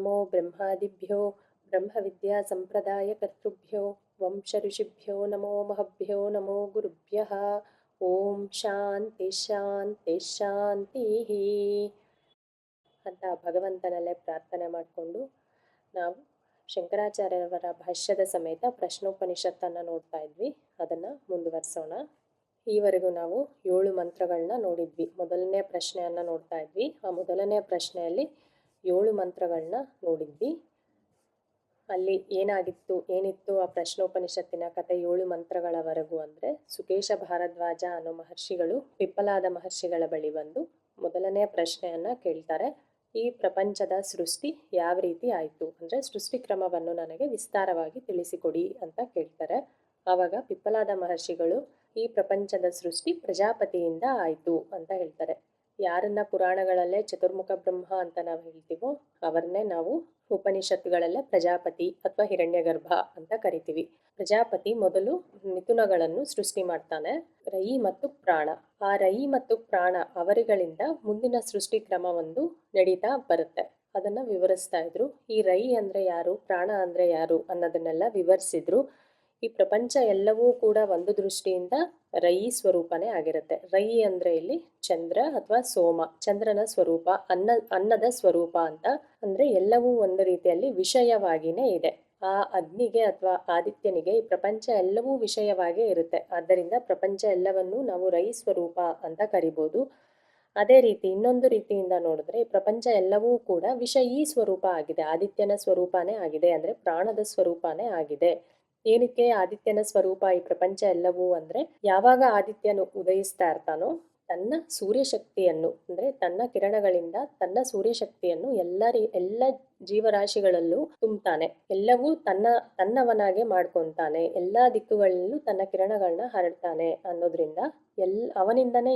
ನಮೋ ಬ್ರಹ್ಮಾದಿಭ್ಯೋ ಬ್ರಹ್ಮವಿದ್ಯಾ ಸಂಪ್ರದಾಯಕರ್ತೃಭ್ಯೋ ವಂಶಋಷಿಭ್ಯೋ ನಮೋ ಮಹಭ್ಯೋ ನಮೋ ಗುರುಭ್ಯಃ. ಓಂ ಶಾಂತಿ ಶಾಂತಿ ಶಾಂತಿ ಅಂತ ಭಗವಂತನಲ್ಲೇ ಪ್ರಾರ್ಥನೆ ಮಾಡಿಕೊಂಡು ನಾವು ಶಂಕರಾಚಾರ್ಯರವರ ಭಾಷ್ಯದ ಸಮೇತ ಪ್ರಶ್ನೋಪನಿಷತ್ತನ್ನು ನೋಡ್ತಾ ಇದ್ವಿ. ಅದನ್ನು ಮುಂದುವರಿಸೋಣ. ಈವರೆಗೂ ನಾವು 7 ಮಂತ್ರಗಳನ್ನ ನೋಡಿದ್ವಿ. ಮೊದಲನೇ ಪ್ರಶ್ನೆಯನ್ನು ನೋಡ್ತಾ ಇದ್ವಿ. ಆ ಮೊದಲನೇ ಪ್ರಶ್ನೆಯಲ್ಲಿ 7 ಮಂತ್ರಗಳನ್ನ ನೋಡಿದ್ವಿ. ಅಲ್ಲಿ ಏನಿತ್ತು ಆ ಪ್ರಶ್ನೋಪನಿಷತ್ತಿನ ಕಥೆ 7 ಮಂತ್ರಗಳವರೆಗೂ ಅಂದರೆ, ಸುಕೇಶ ಭಾರದ್ವಾಜ ಅನ್ನೋ ಮಹರ್ಷಿಗಳು ಪಿಪ್ಪಲಾದ ಮಹರ್ಷಿಗಳ ಬಳಿ ಬಂದು ಮೊದಲನೇ ಪ್ರಶ್ನೆಯನ್ನು ಕೇಳ್ತಾರೆ. ಈ ಪ್ರಪಂಚದ ಸೃಷ್ಟಿ ಯಾವ ರೀತಿ ಆಯಿತು ಅಂದರೆ, ಸೃಷ್ಟಿ ಕ್ರಮವನ್ನು ನನಗೆ ವಿಸ್ತಾರವಾಗಿ ತಿಳಿಸಿಕೊಡಿ ಅಂತ ಕೇಳ್ತಾರೆ. ಆವಾಗ ಪಿಪ್ಪಲಾದ ಮಹರ್ಷಿಗಳು ಈ ಪ್ರಪಂಚದ ಸೃಷ್ಟಿ ಪ್ರಜಾಪತಿಯಿಂದ ಆಯಿತು ಅಂತ ಹೇಳ್ತಾರೆ. ಯಾರನ್ನ ಪುರಾಣಗಳಲ್ಲೇ ಚತುರ್ಮುಖ ಬ್ರಹ್ಮ ಅಂತ ನಾವು ಹೇಳ್ತೀವೋ ಅವರನ್ನೇ ನಾವು ಉಪನಿಷತ್ತುಗಳಲ್ಲೇ ಪ್ರಜಾಪತಿ ಅಥವಾ ಹಿರಣ್ಯಗರ್ಭ ಅಂತ ಕರಿತೀವಿ. ಪ್ರಜಾಪತಿ ಮೊದಲು ಮಿಥುನಗಳನ್ನು ಸೃಷ್ಟಿ ಮಾಡ್ತಾನೆ, ರೈ ಮತ್ತು ಪ್ರಾಣ. ಆ ರೈ ಮತ್ತು ಪ್ರಾಣ ಅವರುಗಳಿಂದ ಮುಂದಿನ ಸೃಷ್ಟಿ ಕ್ರಮ ಒಂದು ನಡೀತಾ ಬರುತ್ತೆ. ಅದನ್ನ ವಿವರಿಸ್ತಾ ಇದ್ರು. ಈ ರೈ ಅಂದ್ರೆ ಯಾರು, ಪ್ರಾಣ ಅಂದ್ರೆ ಯಾರು ಅನ್ನೋದನ್ನೆಲ್ಲ ವಿವರಿಸಿದ್ರು. ಈ ಪ್ರಪಂಚ ಎಲ್ಲವೂ ಕೂಡ ಒಂದು ದೃಷ್ಟಿಯಿಂದ ರೈ ಸ್ವರೂಪನೇ ಆಗಿರುತ್ತೆ. ರೈ ಅಂದ್ರೆ ಇಲ್ಲಿ ಚಂದ್ರ ಅಥವಾ ಸೋಮ, ಚಂದ್ರನ ಸ್ವರೂಪ, ಅನ್ನದ ಸ್ವರೂಪ ಅಂತ. ಅಂದ್ರೆ ಎಲ್ಲವೂ ಒಂದು ರೀತಿಯಲ್ಲಿ ವಿಷಯವಾಗಿನೇ ಇದೆ. ಆ ಅಗ್ನಿಗೆ ಅಥವಾ ಆದಿತ್ಯನಿಗೆ ಈ ಪ್ರಪಂಚ ಎಲ್ಲವೂ ವಿಷಯವಾಗೇ ಇರುತ್ತೆ. ಆದ್ದರಿಂದ ಪ್ರಪಂಚ ಎಲ್ಲವನ್ನೂ ನಾವು ರೈ ಸ್ವರೂಪ ಅಂತ ಕರಿಬೋದು. ಅದೇ ರೀತಿ ಇನ್ನೊಂದು ರೀತಿಯಿಂದ ನೋಡಿದ್ರೆ ಈ ಪ್ರಪಂಚ ಎಲ್ಲವೂ ಕೂಡ ವಿಷಯೀ ಸ್ವರೂಪ ಆಗಿದೆ. ಆದಿತ್ಯನ ಸ್ವರೂಪನೇ ಆಗಿದೆ, ಅಂದ್ರೆ ಪ್ರಾಣದ ಸ್ವರೂಪನೇ ಆಗಿದೆ. ಏನಕ್ಕೆ ಆದಿತ್ಯನ ಸ್ವರೂಪ ಈ ಪ್ರಪಂಚ ಎಲ್ಲವೂ ಅಂದ್ರೆ, ಯಾವಾಗ ಆದಿತ್ಯನು ಉದಯಿಸ್ತಾ ಇರ್ತಾನೋ ತನ್ನ ಸೂರ್ಯಶಕ್ತಿಯನ್ನು ಅಂದ್ರೆ ತನ್ನ ಕಿರಣಗಳಿಂದ ತನ್ನ ಸೂರ್ಯಶಕ್ತಿಯನ್ನು ಎಲ್ಲ ಜೀವರಾಶಿಗಳಲ್ಲೂ ತುಂಬ್ತಾನೆ. ಎಲ್ಲವೂ ತನ್ನವನಾಗೆ ಮಾಡ್ಕೊಂತಾನೆ. ಎಲ್ಲಾ ದಿಕ್ಕುಗಳಲ್ಲೂ ತನ್ನ ಕಿರಣಗಳನ್ನ ಹರಡ್ತಾನೆ ಅನ್ನೋದ್ರಿಂದ ಅವನಿಂದನೇ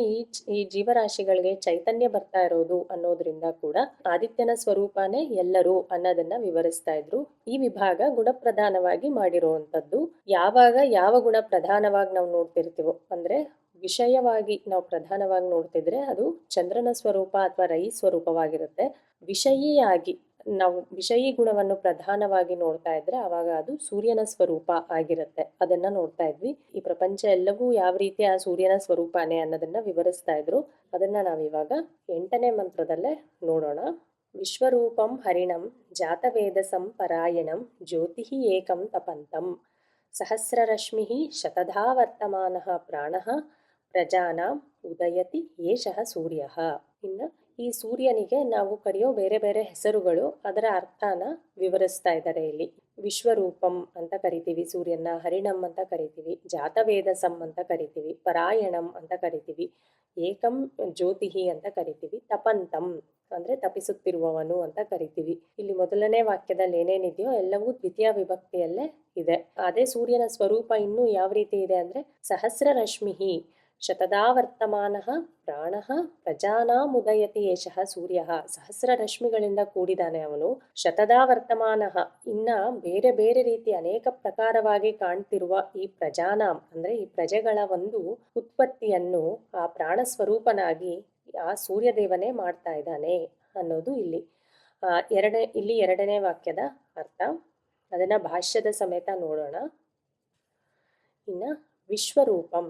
ಈ ಜೀವರಾಶಿಗಳಿಗೆ ಚೈತನ್ಯ ಬರ್ತಾ ಇರೋದು ಅನ್ನೋದ್ರಿಂದ ಕೂಡ ಆದಿತ್ಯನ ಸ್ವರೂಪನೇ ಎಲ್ಲರೂ ಅನ್ನೋದನ್ನ ವಿವರಿಸ್ತಾ ಇದ್ರು. ಈ ವಿಭಾಗ ಗುಣಪ್ರಧಾನವಾಗಿ ಮಾಡಿರುವಂತದ್ದು. ಯಾವಾಗ ಯಾವ ಗುಣ ಪ್ರಧಾನವಾಗಿ ನಾವು ನೋಡ್ತಿರ್ತೀವೋ ಅಂದ್ರೆ, ವಿಷಯವಾಗಿ ನಾವು ಪ್ರಧಾನವಾಗಿ ನೋಡ್ತಿದ್ರೆ ಅದು ಚಂದ್ರನ ಸ್ವರೂಪ ಅಥವಾ ರೈ ಸ್ವರೂಪವಾಗಿರುತ್ತೆ. ವಿಷಯಿಯಾಗಿ ನಾವು ವಿಷಯಿ ಗುಣವನ್ನು ಪ್ರಧಾನವಾಗಿ ನೋಡ್ತಾ ಇದ್ರೆ ಅವಾಗ ಅದು ಸೂರ್ಯನ ಸ್ವರೂಪ ಆಗಿರುತ್ತೆ. ಅದನ್ನ ನೋಡ್ತಾ ಇದ್ವಿ. ಈ ಪ್ರಪಂಚ ಎಲ್ಲವೂ ಯಾವ ರೀತಿ ಆ ಸೂರ್ಯನ ಸ್ವರೂಪನೇ ಅನ್ನೋದನ್ನ ವಿವರಿಸ್ತಾ ಇದ್ರು. ಅದನ್ನ ನಾವಿವಾಗ 8ನೇ ಮಂತ್ರದಲ್ಲೇ ನೋಡೋಣ. ವಿಶ್ವರೂಪಂ ಹರಿಣಂ ಜಾತವೇದಸಂ ಪರಾಯಣಂ ಜ್ಯೋತಿಃ ಏಕಂ ತಪಂತಂ ಸಹಸ್ರರಶ್ಮಿಃ ಶತಧಾ ವರ್ತಮಾನಃ ಪ್ರಾಣಃ ಪ್ರಜಾನಾಂ ಉದಯತಿ ಏಷಃ ಸೂರ್ಯಃ. ಇನ್ನು ಈ ಸೂರ್ಯನಿಗೆ ನಾವು ಕರೆಯೋ ಬೇರೆ ಬೇರೆ ಹೆಸರುಗಳು, ಅದರ ಅರ್ಥನ ವಿವರಿಸ್ತಾ ಇದ್ದಾರೆ ಇಲ್ಲಿ. ವಿಶ್ವರೂಪಂ ಅಂತ ಕರಿತೀವಿ ಸೂರ್ಯನ, ಹರಿಣಂ ಅಂತ ಕರಿತೀವಿ, ಜಾತವೇದಸಂ ಅಂತ ಕರಿತೀವಿ, ಪರಾಯಣಂ ಅಂತ ಕರಿತೀವಿ, ಏಕಂ ಜ್ಯೋತಿಹಿ ಅಂತ ಕರಿತೀವಿ, ತಪಂತಂ ಅಂದ್ರೆ ತಪಿಸುತ್ತಿರುವವನು ಅಂತ ಕರಿತೀವಿ. ಇಲ್ಲಿ ಮೊದಲನೇ ವಾಕ್ಯದಲ್ಲಿ ಏನೇನಿದೆಯೋ ಎಲ್ಲವೂ ದ್ವಿತೀಯ ವಿಭಕ್ತಿಯಲ್ಲೇ ಇದೆ. ಅದೇ ಸೂರ್ಯನ ಸ್ವರೂಪ ಇನ್ನೂ ಯಾವ ರೀತಿ ಇದೆ ಅಂದ್ರೆ, ಸಹಸ್ರ ರಶ್ಮಿಹಿ ಶತದಾ ವರ್ತಮಾನಃ ಪ್ರಾಣಃ ಪ್ರಜಾನಾಂ ಉದಯತಿ ಏಷಃ ಸೂರ್ಯಃ. ಸಹಸ್ರ ರಶ್ಮಿಗಳಿಂದ ಕೂಡಿದಾನೆ ಅವನು. ಶತದಾ ವರ್ತಮಾನಃ, ಇನ್ನ ಬೇರೆ ಬೇರೆ ರೀತಿ ಅನೇಕ ಪ್ರಕಾರವಾಗಿ ಕಾಣ್ತಿರುವ ಈ ಪ್ರಜಾನಾಂ ಅಂದ್ರೆ ಈ ಪ್ರಜೆಗಳ ಒಂದು ಉತ್ಪತ್ತಿಯನ್ನು ಆ ಪ್ರಾಣ ಸ್ವರೂಪನಾಗಿ ಆ ಸೂರ್ಯದೇವನೇ ಮಾಡ್ತಾ ಇದ್ದಾನೆ ಅನ್ನೋದು ಇಲ್ಲಿ ಇಲ್ಲಿ 2ನೇ ವಾಕ್ಯದ ಅರ್ಥ. ಅದನ್ನ ಭಾಷ್ಯದ ಸಮೇತ ನೋಡೋಣ. ಇನ್ನ ವಿಶ್ವರೂಪಂ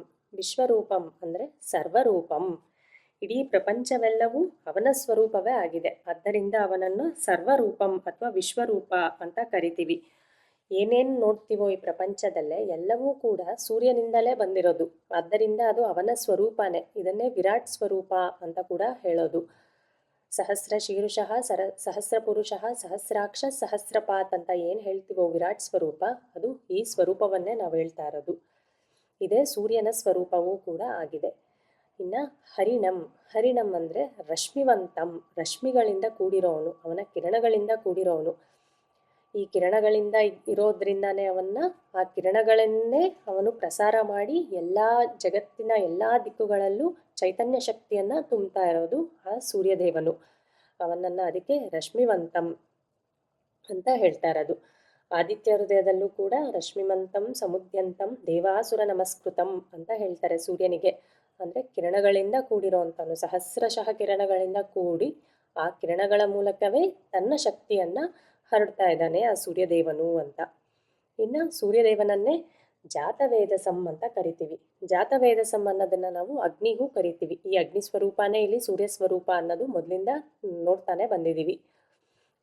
ಅಂದ್ರೆ ಸರ್ವರೂಪಂ. ಇಡೀ ಪ್ರಪಂಚವೆಲ್ಲವೂ ಅವನ ಸ್ವರೂಪವೇ ಆಗಿದೆ. ಆದ್ದರಿಂದ ಅವನನ್ನು ಸರ್ವರೂಪಂ ಅಥವಾ ವಿಶ್ವರೂಪ ಅಂತ ಕರಿತೀವಿ. ಏನೇನು ನೋಡ್ತೀವೋ ಈ ಪ್ರಪಂಚದಲ್ಲೇ ಎಲ್ಲವೂ ಕೂಡ ಸೂರ್ಯನಿಂದಲೇ ಬಂದಿರೋದು. ಆದ್ದರಿಂದ ಅದು ಅವನ ಸ್ವರೂಪನೇ. ಇದನ್ನೇ ವಿರಾಟ್ ಸ್ವರೂಪ ಅಂತ ಕೂಡ ಹೇಳೋದು. ಸಹಸ್ರ ಶೀರ್ಷಃ ಸಹಸ್ರ ಪುರುಷಃ ಸಹಸ್ರಾಕ್ಷ ಸಹಸ್ರಪಾತ್ ಅಂತ ಏನು ಹೇಳ್ತೀವೋ ವಿರಾಟ್ ಸ್ವರೂಪ, ಅದು ಈ ಸ್ವರೂಪವನ್ನೇ ನಾವು ಹೇಳ್ತಾ ಇರೋದು. ಇದೇ ಸೂರ್ಯನ ಸ್ವರೂಪವೂ ಕೂಡ ಆಗಿದೆ. ಇನ್ನ ಹರಿಣಂ ಅಂದ್ರೆ ರಶ್ಮಿವಂತಂ, ರಶ್ಮಿಗಳಿಂದ ಕೂಡಿರೋವನು, ಅವನ ಕಿರಣಗಳಿಂದ ಕೂಡಿರೋವನು. ಈ ಕಿರಣಗಳಿಂದ ಇರೋದ್ರಿಂದಾನೇ ಆ ಕಿರಣಗಳನ್ನೇ ಅವನು ಪ್ರಸಾರ ಮಾಡಿ ಜಗತ್ತಿನ ಎಲ್ಲಾ ದಿಕ್ಕುಗಳಲ್ಲೂ ಚೈತನ್ಯ ಶಕ್ತಿಯನ್ನ ತುಂಬ್ತಾ ಇರೋದು ಆ ಸೂರ್ಯದೇವನು. ಅವನನ್ನ ಅದಕ್ಕೆ ರಶ್ಮಿವಂತಂ ಅಂತ ಹೇಳ್ತಾ ಇರೋದು. ಆದಿತ್ಯ ಹೃದಯದಲ್ಲೂ ಕೂಡ ರಶ್ಮಿಮಂತಂ ಸಮುದ್ಯಂತಂ ದೇವಾಸುರ ನಮಸ್ಕೃತಂ ಅಂತ ಹೇಳ್ತಾರೆ ಸೂರ್ಯನಿಗೆ. ಅಂದ್ರೆ ಕಿರಣಗಳಿಂದ ಕೂಡಿರೋಂಥವನು, ಸಹಸ್ರಶಃ ಕಿರಣಗಳಿಂದ ಕೂಡಿ ಆ ಕಿರಣಗಳ ಮೂಲಕವೇ ತನ್ನ ಶಕ್ತಿಯನ್ನು ಹರಡ್ತಾ ಇದ್ದಾನೆ ಆ ಸೂರ್ಯದೇವನು ಅಂತ. ಇನ್ನು ಸೂರ್ಯದೇವನನ್ನೇ ಜಾತವೇದಸಂ ಅಂತ ಕರಿತೀವಿ. ಜಾತವೇದಸಂ ಅನ್ನೋದನ್ನು ನಾವು ಅಗ್ನಿಗೂ ಕರಿತೀವಿ. ಈ ಅಗ್ನಿ ಸ್ವರೂಪನೇ ಇಲ್ಲಿ ಸೂರ್ಯ ಸ್ವರೂಪ ಅನ್ನೋದು ಮೊದಲಿಂದ ನೋಡ್ತಾನೆ ಬಂದಿದ್ದೀವಿ.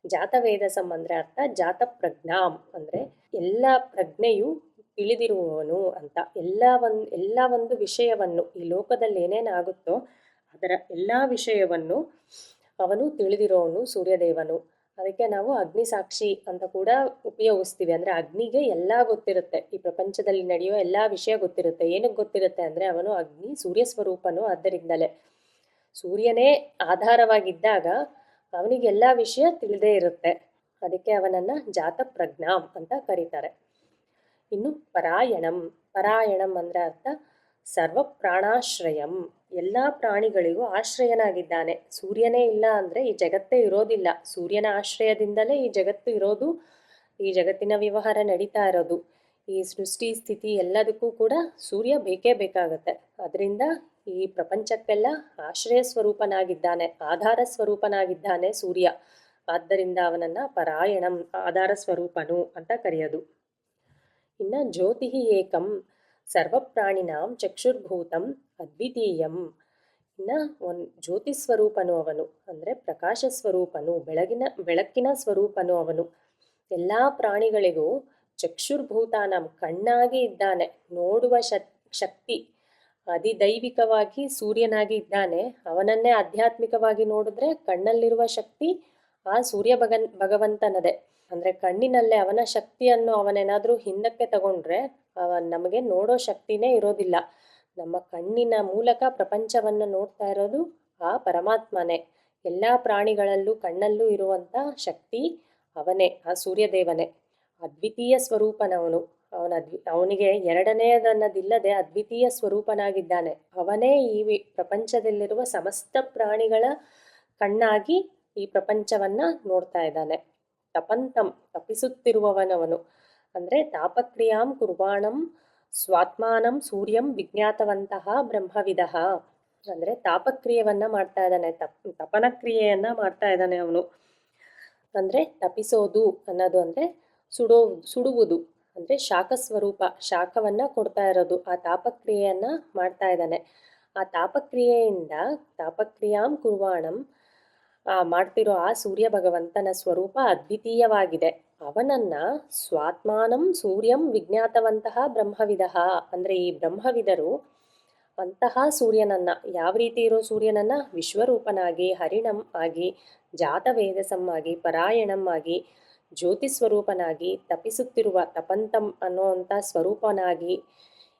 ಜಾತವೇದಸಂ ಅಂದರೆ ಅರ್ಥ ಜಾತ ಪ್ರಜ್ಞಾಂ ಅಂದರೆ ಎಲ್ಲ ಪ್ರಜ್ಞೆಯು ತಿಳಿದಿರುವವನು ಅಂತ. ಎಲ್ಲ ಒಂದು ವಿಷಯವನ್ನು ಈ ಲೋಕದಲ್ಲಿ ಏನೇನಾಗುತ್ತೋ ಅದರ ಎಲ್ಲ ವಿಷಯವನ್ನು ಅವನು ತಿಳಿದಿರೋವನು ಸೂರ್ಯದೇವನು. ಅದಕ್ಕೆ ನಾವು ಅಗ್ನಿ ಸಾಕ್ಷಿ ಅಂತ ಕೂಡ ಉಪಯೋಗಿಸ್ತೀವಿ. ಅಂದರೆ ಅಗ್ನಿಗೆ ಎಲ್ಲ ಗೊತ್ತಿರುತ್ತೆ, ಈ ಪ್ರಪಂಚದಲ್ಲಿ ನಡೆಯೋ ಎಲ್ಲ ವಿಷಯ ಗೊತ್ತಿರುತ್ತೆ. ಏನಕ್ಕೆ ಗೊತ್ತಿರುತ್ತೆ ಅಂದರೆ ಅವನು ಅಗ್ನಿ ಸೂರ್ಯ ಸ್ವರೂಪನು. ಆದ್ದರಿಂದಲೇ ಸೂರ್ಯನೇ ಆಧಾರವಾಗಿದ್ದಾಗ ಅವನಿಗೆಲ್ಲ ವಿಷಯ ತಿಳಿದೇ ಇರುತ್ತೆ. ಅದಕ್ಕೆ ಅವನನ್ನು ಜಾತ ಪ್ರಜ್ಞಾಂ ಅಂತ ಕರೀತಾರೆ. ಇನ್ನು ಪರಾಯಣಂ ಅಂದರೆ ಅರ್ಥ ಸರ್ವ ಪ್ರಾಣಾಶ್ರಯಂ, ಎಲ್ಲ ಪ್ರಾಣಿಗಳಿಗೂ ಆಶ್ರಯನಾಗಿದ್ದಾನೆ. ಸೂರ್ಯನೇ ಇಲ್ಲ ಅಂದರೆ ಈ ಜಗತ್ತೇ ಇರೋದಿಲ್ಲ. ಸೂರ್ಯನ ಆಶ್ರಯದಿಂದಲೇ ಈ ಜಗತ್ತು ಇರೋದು, ಈ ಜಗತ್ತಿನ ವ್ಯವಹಾರ ನಡೀತಾ ಇರೋದು. ಈ ಸೃಷ್ಟಿ ಸ್ಥಿತಿ ಎಲ್ಲದಕ್ಕೂ ಕೂಡ ಸೂರ್ಯ ಬೇಕೇ ಬೇಕಾಗತ್ತೆ. ಅದರಿಂದ ಈ ಪ್ರಪಂಚಕ್ಕೆಲ್ಲ ಆಶ್ರಯ ಸ್ವರೂಪನಾಗಿದ್ದಾನೆ, ಆಧಾರ ಸ್ವರೂಪನಾಗಿದ್ದಾನೆ ಸೂರ್ಯ. ಆದ್ದರಿಂದ ಅವನನ್ನು ಪರಾಯಣಂ, ಆಧಾರ ಸ್ವರೂಪನು ಅಂತ ಕರೆಯೋದು. ಇನ್ನು ಜ್ಯೋತಿ ಏಕಂ ಸರ್ವಪ್ರಾಣಿನಾಂ ಚಕ್ಷುರ್ಭೂತಂ ಅದ್ವಿತೀಯಂ. ಇನ್ನು ಜ್ಯೋತಿ ಸ್ವರೂಪನು ಅವನು ಅಂದರೆ ಪ್ರಕಾಶ ಸ್ವರೂಪನು, ಬೆಳಕಿನ ಸ್ವರೂಪನು ಅವನು. ಎಲ್ಲ ಪ್ರಾಣಿಗಳಿಗೂ ಚಕ್ಷುರ್ಭೂತಾನಂ ಕಣ್ಣಾಗಿ ಇದ್ದಾನೆ, ನೋಡುವ ಶಕ್ತಿ. ಅಧಿದೈವಿಕವಾಗಿ ಸೂರ್ಯನಾಗಿ ಇದ್ದಾನೆ. ಅವನನ್ನೇ ಆಧ್ಯಾತ್ಮಿಕವಾಗಿ ನೋಡಿದ್ರೆ ಕಣ್ಣಲ್ಲಿರುವ ಶಕ್ತಿ ಆ ಸೂರ್ಯ ಭಗವಂತನದೇ. ಅಂದರೆ ಕಣ್ಣಿನಲ್ಲೇ ಅವನ ಶಕ್ತಿಯನ್ನು ಅವನೇನಾದರೂ ಹಿಂದಕ್ಕೆ ತಗೊಂಡ್ರೆ ನಮಗೆ ನೋಡೋ ಶಕ್ತಿನೇ ಇರೋದಿಲ್ಲ. ನಮ್ಮ ಕಣ್ಣಿನ ಮೂಲಕ ಪ್ರಪಂಚವನ್ನು ನೋಡ್ತಾ ಇರೋದು ಆ ಪರಮಾತ್ಮನೇ. ಎಲ್ಲ ಪ್ರಾಣಿಗಳಲ್ಲೂ ಕಣ್ಣಲ್ಲೂ ಇರುವಂಥ ಶಕ್ತಿ ಅವನೇ, ಆ ಸೂರ್ಯದೇವನೇ. ಅದ್ವಿತೀಯ ಸ್ವರೂಪನವನು. ಅವನಿಗೆ ಎರಡನೆಯದನ್ನದಿಲ್ಲದೆ ಅದ್ವಿತೀಯ ಸ್ವರೂಪನಾಗಿದ್ದಾನೆ. ಅವನೇ ಈ ಪ್ರಪಂಚದಲ್ಲಿರುವ ಸಮಸ್ತ ಪ್ರಾಣಿಗಳ ಕಣ್ಣಾಗಿ ಈ ಪ್ರಪಂಚವನ್ನು ನೋಡ್ತಾ ಇದ್ದಾನೆ. ತಪಂತಂ, ತಪಿಸುತ್ತಿರುವವನವನು ಅಂದರೆ ತಾಪಕ್ರಿಯಾಂ ಕುರ್ವಾಣಂ ಸ್ವಾತ್ಮಾನಂ ಸೂರ್ಯಂ ವಿಜ್ಞಾತವಂತಹ ಬ್ರಹ್ಮವಿದಃ. ಅಂದರೆ ತಾಪಕ್ರಿಯೆಯನ್ನು ಮಾಡ್ತಾ ಇದ್ದಾನೆ, ತಪನ ಕ್ರಿಯೆಯನ್ನು ಮಾಡ್ತಾ ಇದ್ದಾನೆ ಅವನು. ಅಂದರೆ ತಪಿಸೋದು ಅನ್ನೋದು ಅಂದರೆ ಸುಡುವುದು ಅಂದರೆ ಶಾಖ ಸ್ವರೂಪ, ಶಾಖವನ್ನು ಕೊಡ್ತಾ ಇರೋದು. ಆ ತಾಪಕ್ರಿಯೆಯನ್ನು ಮಾಡ್ತಾ ಇದ್ದಾನೆ. ಆ ತಾಪಕ್ರಿಯೆಯಿಂದ ತಾಪಕ್ರಿಯಾಂ ಕುರ್ವಾಣಂ ಮಾಡ್ತಿರೋ ಆ ಸೂರ್ಯ ಭಗವಂತನ ಸ್ವರೂಪ ಅದ್ವಿತೀಯವಾಗಿದೆ. ಅವನನ್ನು ಸ್ವಾತ್ಮಾನಂ ಸೂರ್ಯಂ ವಿಜ್ಞಾತವಂತಹ ಬ್ರಹ್ಮವಿದಃ ಅಂದರೆ ಈ ಬ್ರಹ್ಮವಿದರು ಅಂತಹ ಸೂರ್ಯನನ್ನು, ಯಾವ ರೀತಿ ಇರೋ ಸೂರ್ಯನನ್ನು ವಿಶ್ವರೂಪನಾಗಿ, ಹರಿಣಂ ಆಗಿ, ಜಾತವೇದಸಂ ಆಗಿ, ಪರಾಯಣಂ ಆಗಿ, ಜ್ಯೋತಿ ಸ್ವರೂಪನಾಗಿ, ತಪಿಸುತ್ತಿರುವ ತಪಂತಂ ಅನ್ನೋವಂಥ ಸ್ವರೂಪನಾಗಿ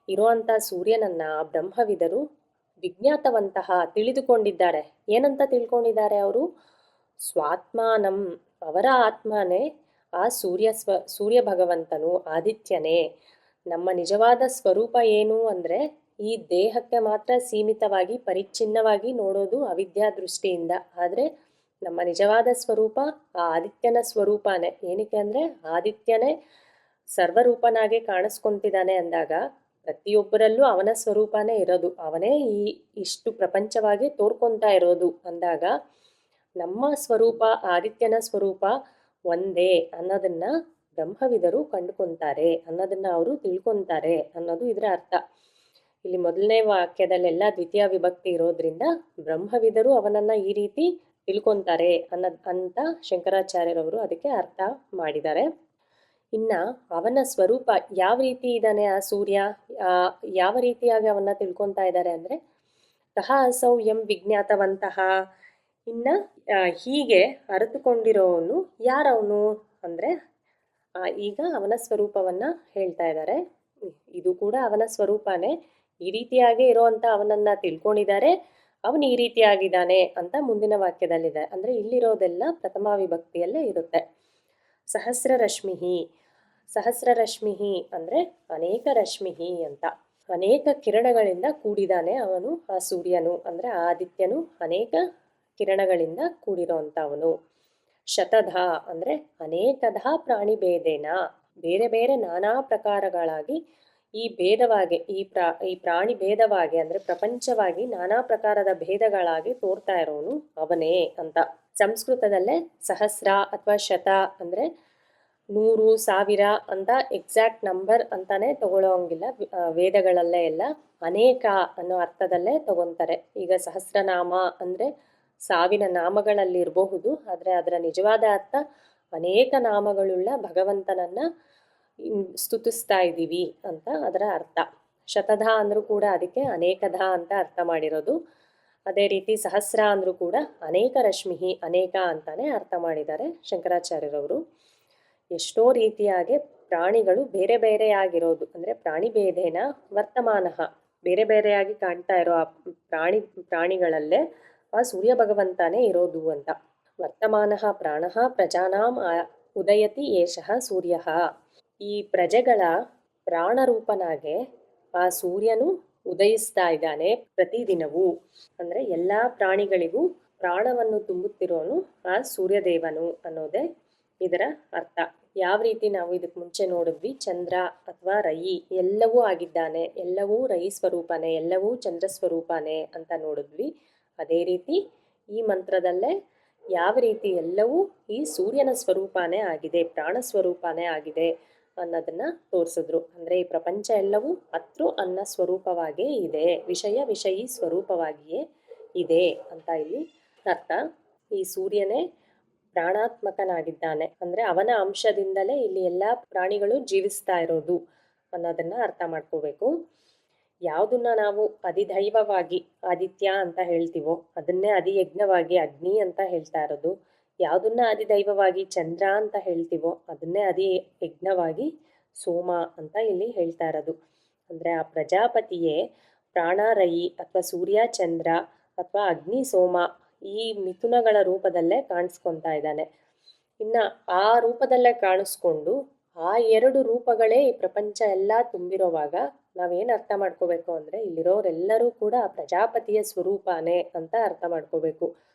ಇರುವಂಥ ಸೂರ್ಯನನ್ನು ಬ್ರಹ್ಮವಿದರು ವಿಜ್ಞಾತವಂತಹ ತಿಳಿದುಕೊಂಡಿದ್ದಾರೆ. ಏನಂತ ತಿಳ್ಕೊಂಡಿದ್ದಾರೆ ಅವರು? ಸ್ವಾತ್ಮಾನಂ, ಅವರ ಆತ್ಮನೇ ಆ ಸೂರ್ಯ ಭಗವಂತನು, ಆದಿತ್ಯನೇ. ನಮ್ಮ ನಿಜವಾದ ಸ್ವರೂಪ ಏನು ಅಂದರೆ ಈ ದೇಹಕ್ಕೆ ಮಾತ್ರ ಸೀಮಿತವಾಗಿ ಪರಿಚ್ಛಿನ್ನವಾಗಿ ನೋಡೋದು ಅವಿದ್ಯಾ ದೃಷ್ಟಿಯಿಂದ. ಆದರೆ ನಮ್ಮ ನಿಜವಾದ ಸ್ವರೂಪ ಆ ಆದಿತ್ಯನ ಸ್ವರೂಪನೇ. ಏನಕ್ಕೆ ಅಂದರೆ ಆದಿತ್ಯನೇ ಸರ್ವರೂಪನಾಗಿ ಕಾಣಿಸ್ಕೊತಿದ್ದಾನೆ ಅಂದಾಗ ಪ್ರತಿಯೊಬ್ಬರಲ್ಲೂ ಅವನ ಸ್ವರೂಪನೇ ಇರೋದು. ಅವನೇ ಇಷ್ಟು ಪ್ರಪಂಚವಾಗಿ ತೋರ್ಕೊತಾ ಇರೋದು ಅಂದಾಗ ನಮ್ಮ ಸ್ವರೂಪ ಆದಿತ್ಯನ ಸ್ವರೂಪ ಒಂದೇ ಅನ್ನೋದನ್ನು ಬ್ರಹ್ಮವಿದರು ಕಂಡುಕೊತಾರೆ, ಅನ್ನೋದನ್ನು ಅವರು ತಿಳ್ಕೊತಾರೆ ಅನ್ನೋದು ಇದರ ಅರ್ಥ. ಇಲ್ಲಿ ಮೊದಲನೇ ವಾಕ್ಯದಲ್ಲೆಲ್ಲ ದ್ವಿತೀಯ ವಿಭಕ್ತಿ ಇರೋದ್ರಿಂದ ಬ್ರಹ್ಮವಿದರು ಅವನನ್ನು ಈ ರೀತಿ ತಿಳ್ಕೊತಾರೆ ಅಂತ ಶಂಕರಾಚಾರ್ಯರವರು ಅದಕ್ಕೆ ಅರ್ಥ ಮಾಡಿದ್ದಾರೆ. ಇನ್ನು ಅವನ ಸ್ವರೂಪ ಯಾವ ರೀತಿ ಇದ್ದಾನೆ ಆ ಸೂರ್ಯ, ಯಾವ ರೀತಿಯಾಗಿ ಅವನ್ನ ತಿಳ್ಕೊತಾ ಇದ್ದಾರೆ ಅಂದರೆ ಕಹ ಅಸೌ ಎಂ ವಿಜ್ಞಾತವಂತಹ. ಇನ್ನು ಹೀಗೆ ಅರಿತುಕೊಂಡಿರೋವನು ಯಾರವನು ಅಂದರೆ ಈಗ ಅವನ ಸ್ವರೂಪವನ್ನು ಹೇಳ್ತಾ ಇದ್ದಾರೆ. ಇದು ಕೂಡ ಅವನ ಸ್ವರೂಪನೇ. ಈ ರೀತಿಯಾಗಿ ಇರೋವಂಥ ಅವನನ್ನು ತಿಳ್ಕೊಂಡಿದ್ದಾರೆ, ಅವನು ಈ ರೀತಿಯಾಗಿದ್ದಾನೆ ಅಂತ ಮುಂದಿನ ವಾಕ್ಯದಲ್ಲಿದೆ. ಅಂದರೆ ಇಲ್ಲಿರೋದೆಲ್ಲ ಪ್ರಥಮ ವಿಭಕ್ತಿಯಲ್ಲೇ ಇರುತ್ತೆ. ಸಹಸ್ರ ರಶ್ಮಿಹಿ ಅಂದರೆ ಅನೇಕ ರಶ್ಮಿಹಿ ಅಂತ. ಅನೇಕ ಕಿರಣಗಳಿಂದ ಕೂಡಿದಾನೆ ಅವನು, ಆ ಸೂರ್ಯನು ಅಂದರೆ ಆದಿತ್ಯನು ಅನೇಕ ಕಿರಣಗಳಿಂದ ಕೂಡಿರೋವಂಥವನು. ಶತಧ ಅಂದರೆ ಅನೇಕಧ ಪ್ರಾಣಿ ಭೇದೇನ, ಬೇರೆ ಬೇರೆ ನಾನಾ ಪ್ರಕಾರಗಳಾಗಿ ಈ ಭೇದವಾಗಿ ಈ ಪ್ರಾಣಿ ಭೇದವಾಗಿ ಅಂದರೆ ಪ್ರಪಂಚವಾಗಿ ನಾನಾ ಪ್ರಕಾರದ ಭೇದಗಳಾಗಿ ತೋರ್ತಾ ಇರೋನು ಅವನೇ ಅಂತ. ಸಂಸ್ಕೃತದಲ್ಲೇ ಸಹಸ್ರ ಅಥವಾ ಶತ ಅಂದರೆ 100, 1000 ಅಂತ ಎಕ್ಸಾಕ್ಟ್ ನಂಬರ್ ಅಂತಾನೆ ತಗೊಳ್ಳೋಂಗಿಲ್ಲ. ವೇದಗಳಲ್ಲೇ ಎಲ್ಲ ಅನೇಕ ಅನ್ನೋ ಅರ್ಥದಲ್ಲೇ ತಗೊಂತಾರೆ. ಈಗ ಸಹಸ್ರನಾಮ ಅಂದರೆ 1000 ನಾಮಗಳಲ್ಲಿ ಇರಬಹುದು, ಆದರೆ ಅದರ ನಿಜವಾದ ಅರ್ಥ ಅನೇಕ ನಾಮಗಳುಳ್ಳ ಭಗವಂತನನ್ನ ಸ್ತುತಿಸ್ತಾ ಇದ್ದೀವಿ ಅಂತ ಅದರ ಅರ್ಥ. ಶತಧ ಅಂದರೂ ಕೂಡ ಅದಕ್ಕೆ ಅನೇಕಧ ಅಂತ ಅರ್ಥ ಮಾಡಿರೋದು. ಅದೇ ರೀತಿ ಸಹಸ್ರ ಅಂದರೂ ಕೂಡ ಅನೇಕ ರಶ್ಮಿ ಅನೇಕ ಅಂತಾನೆ ಅರ್ಥ ಮಾಡಿದ್ದಾರೆ ಶಂಕರಾಚಾರ್ಯರವರು. ಎಷ್ಟೋ ರೀತಿಯಾಗಿ ಪ್ರಾಣಿಗಳು ಬೇರೆ ಬೇರೆಯಾಗಿರೋದು ಅಂದರೆ ಪ್ರಾಣಿ ಭೇದೇನ ವರ್ತಮಾನ, ಬೇರೆ ಬೇರೆಯಾಗಿ ಕಾಣ್ತಾ ಇರೋ ಆ ಪ್ರಾಣಿಗಳಲ್ಲೇ ಆ ಸೂರ್ಯ ಭಗವಂತನೇ ಇರೋದು ಅಂತ. ವರ್ತಮಾನ ಪ್ರಾಣ ಪ್ರಜಾನಾಂ ಉದಯತಿ ಏಷಃ ಸೂರ್ಯ. ಈ ಪ್ರಜೆಗಳ ಪ್ರಾಣರೂಪನಾಗೆ ಆ ಸೂರ್ಯನು ಉದಯಿಸ್ತಾ ಇದ್ದಾನೆ ಪ್ರತಿದಿನವೂ. ಅಂದರೆ ಎಲ್ಲ ಪ್ರಾಣಿಗಳಿಗೂ ಪ್ರಾಣವನ್ನು ತುಂಬುತ್ತಿರೋನು ಆ ಸೂರ್ಯದೇವನು ಅನ್ನೋದೇ ಇದರ ಅರ್ಥ. ಯಾವ ರೀತಿ ನಾವು ಇದಕ್ಕೆ ಮುಂಚೆ ನೋಡಿದ್ವಿ, ಚಂದ್ರ ಅಥವಾ ರಯಿ ಎಲ್ಲವೂ ಆಗಿದ್ದಾನೆ, ಎಲ್ಲವೂ ರಯಿ ಸ್ವರೂಪನೇ, ಎಲ್ಲವೂ ಚಂದ್ರ ಸ್ವರೂಪನೇ ಅಂತ ನೋಡಿದ್ವಿ. ಅದೇ ರೀತಿ ಈ ಮಂತ್ರದಲ್ಲೇ ಯಾವ ರೀತಿ ಎಲ್ಲವೂ ಈ ಸೂರ್ಯನ ಸ್ವರೂಪನೇ ಆಗಿದೆ, ಪ್ರಾಣ ಸ್ವರೂಪನೇ ಆಗಿದೆ ಅನ್ನೋದನ್ನ ತೋರಿಸಿದ್ರು. ಅಂದರೆ ಈ ಪ್ರಪಂಚ ಎಲ್ಲವೂ ಅತೃ ಅನ್ನ ಸ್ವರೂಪವಾಗಿಯೇ ಇದೆ, ವಿಷಯಿ ಸ್ವರೂಪವಾಗಿಯೇ ಇದೆ ಅಂತ ಇಲ್ಲಿ ಅರ್ಥ. ಈ ಸೂರ್ಯನೇ ಪ್ರಾಣಾತ್ಮಕನಾಗಿದ್ದಾನೆ, ಅಂದರೆ ಅವನ ಅಂಶದಿಂದಲೇ ಇಲ್ಲಿ ಎಲ್ಲ ಪ್ರಾಣಿಗಳು ಜೀವಿಸ್ತಾ ಇರೋದು ಅನ್ನೋದನ್ನ ಅರ್ಥ ಮಾಡ್ಕೋಬೇಕು. ಯಾವುದನ್ನ ನಾವು ಅಧಿದೈವವಾಗಿ ಆದಿತ್ಯ ಅಂತ ಹೇಳ್ತೀವೋ ಅದನ್ನೇ ಅಧಿಯಜ್ಞವಾಗಿ ಅಗ್ನಿ ಅಂತ ಹೇಳ್ತಾ ಇರೋದು. ಯಾವುದನ್ನ ಅಧಿದೈವವಾಗಿ ಚಂದ್ರ ಅಂತ ಹೇಳ್ತೀವೋ ಅದನ್ನೇ ಅಧಿಯಜ್ಞವಾಗಿ ಸೋಮ ಅಂತ ಇಲ್ಲಿ ಹೇಳ್ತಾ ಇರೋದು. ಅಂದರೆ ಆ ಪ್ರಜಾಪತಿಯೇ ಪ್ರಾಣರಯಿ ಅಥವಾ ಸೂರ್ಯ ಚಂದ್ರ ಅಥವಾ ಅಗ್ನಿ ಸೋಮ ಈ ಮಿಥುನಗಳ ರೂಪದಲ್ಲೇ ಕಾಣಿಸ್ಕೊತಾ ಇದ್ದಾನೆ. ಇನ್ನು ಆ ರೂಪದಲ್ಲೇ ಕಾಣಿಸ್ಕೊಂಡು ಆ 2 ರೂಪಗಳೇ ಈ ಪ್ರಪಂಚ ಎಲ್ಲ ತುಂಬಿರೋವಾಗ ನಾವೇನು ಅರ್ಥ ಮಾಡ್ಕೋಬೇಕು ಅಂದರೆ ಇಲ್ಲಿರೋರೆಲ್ಲರೂ ಕೂಡ ಆ ಪ್ರಜಾಪತಿಯ ಸ್ವರೂಪನೇ ಅಂತ ಅರ್ಥ ಮಾಡ್ಕೋಬೇಕು.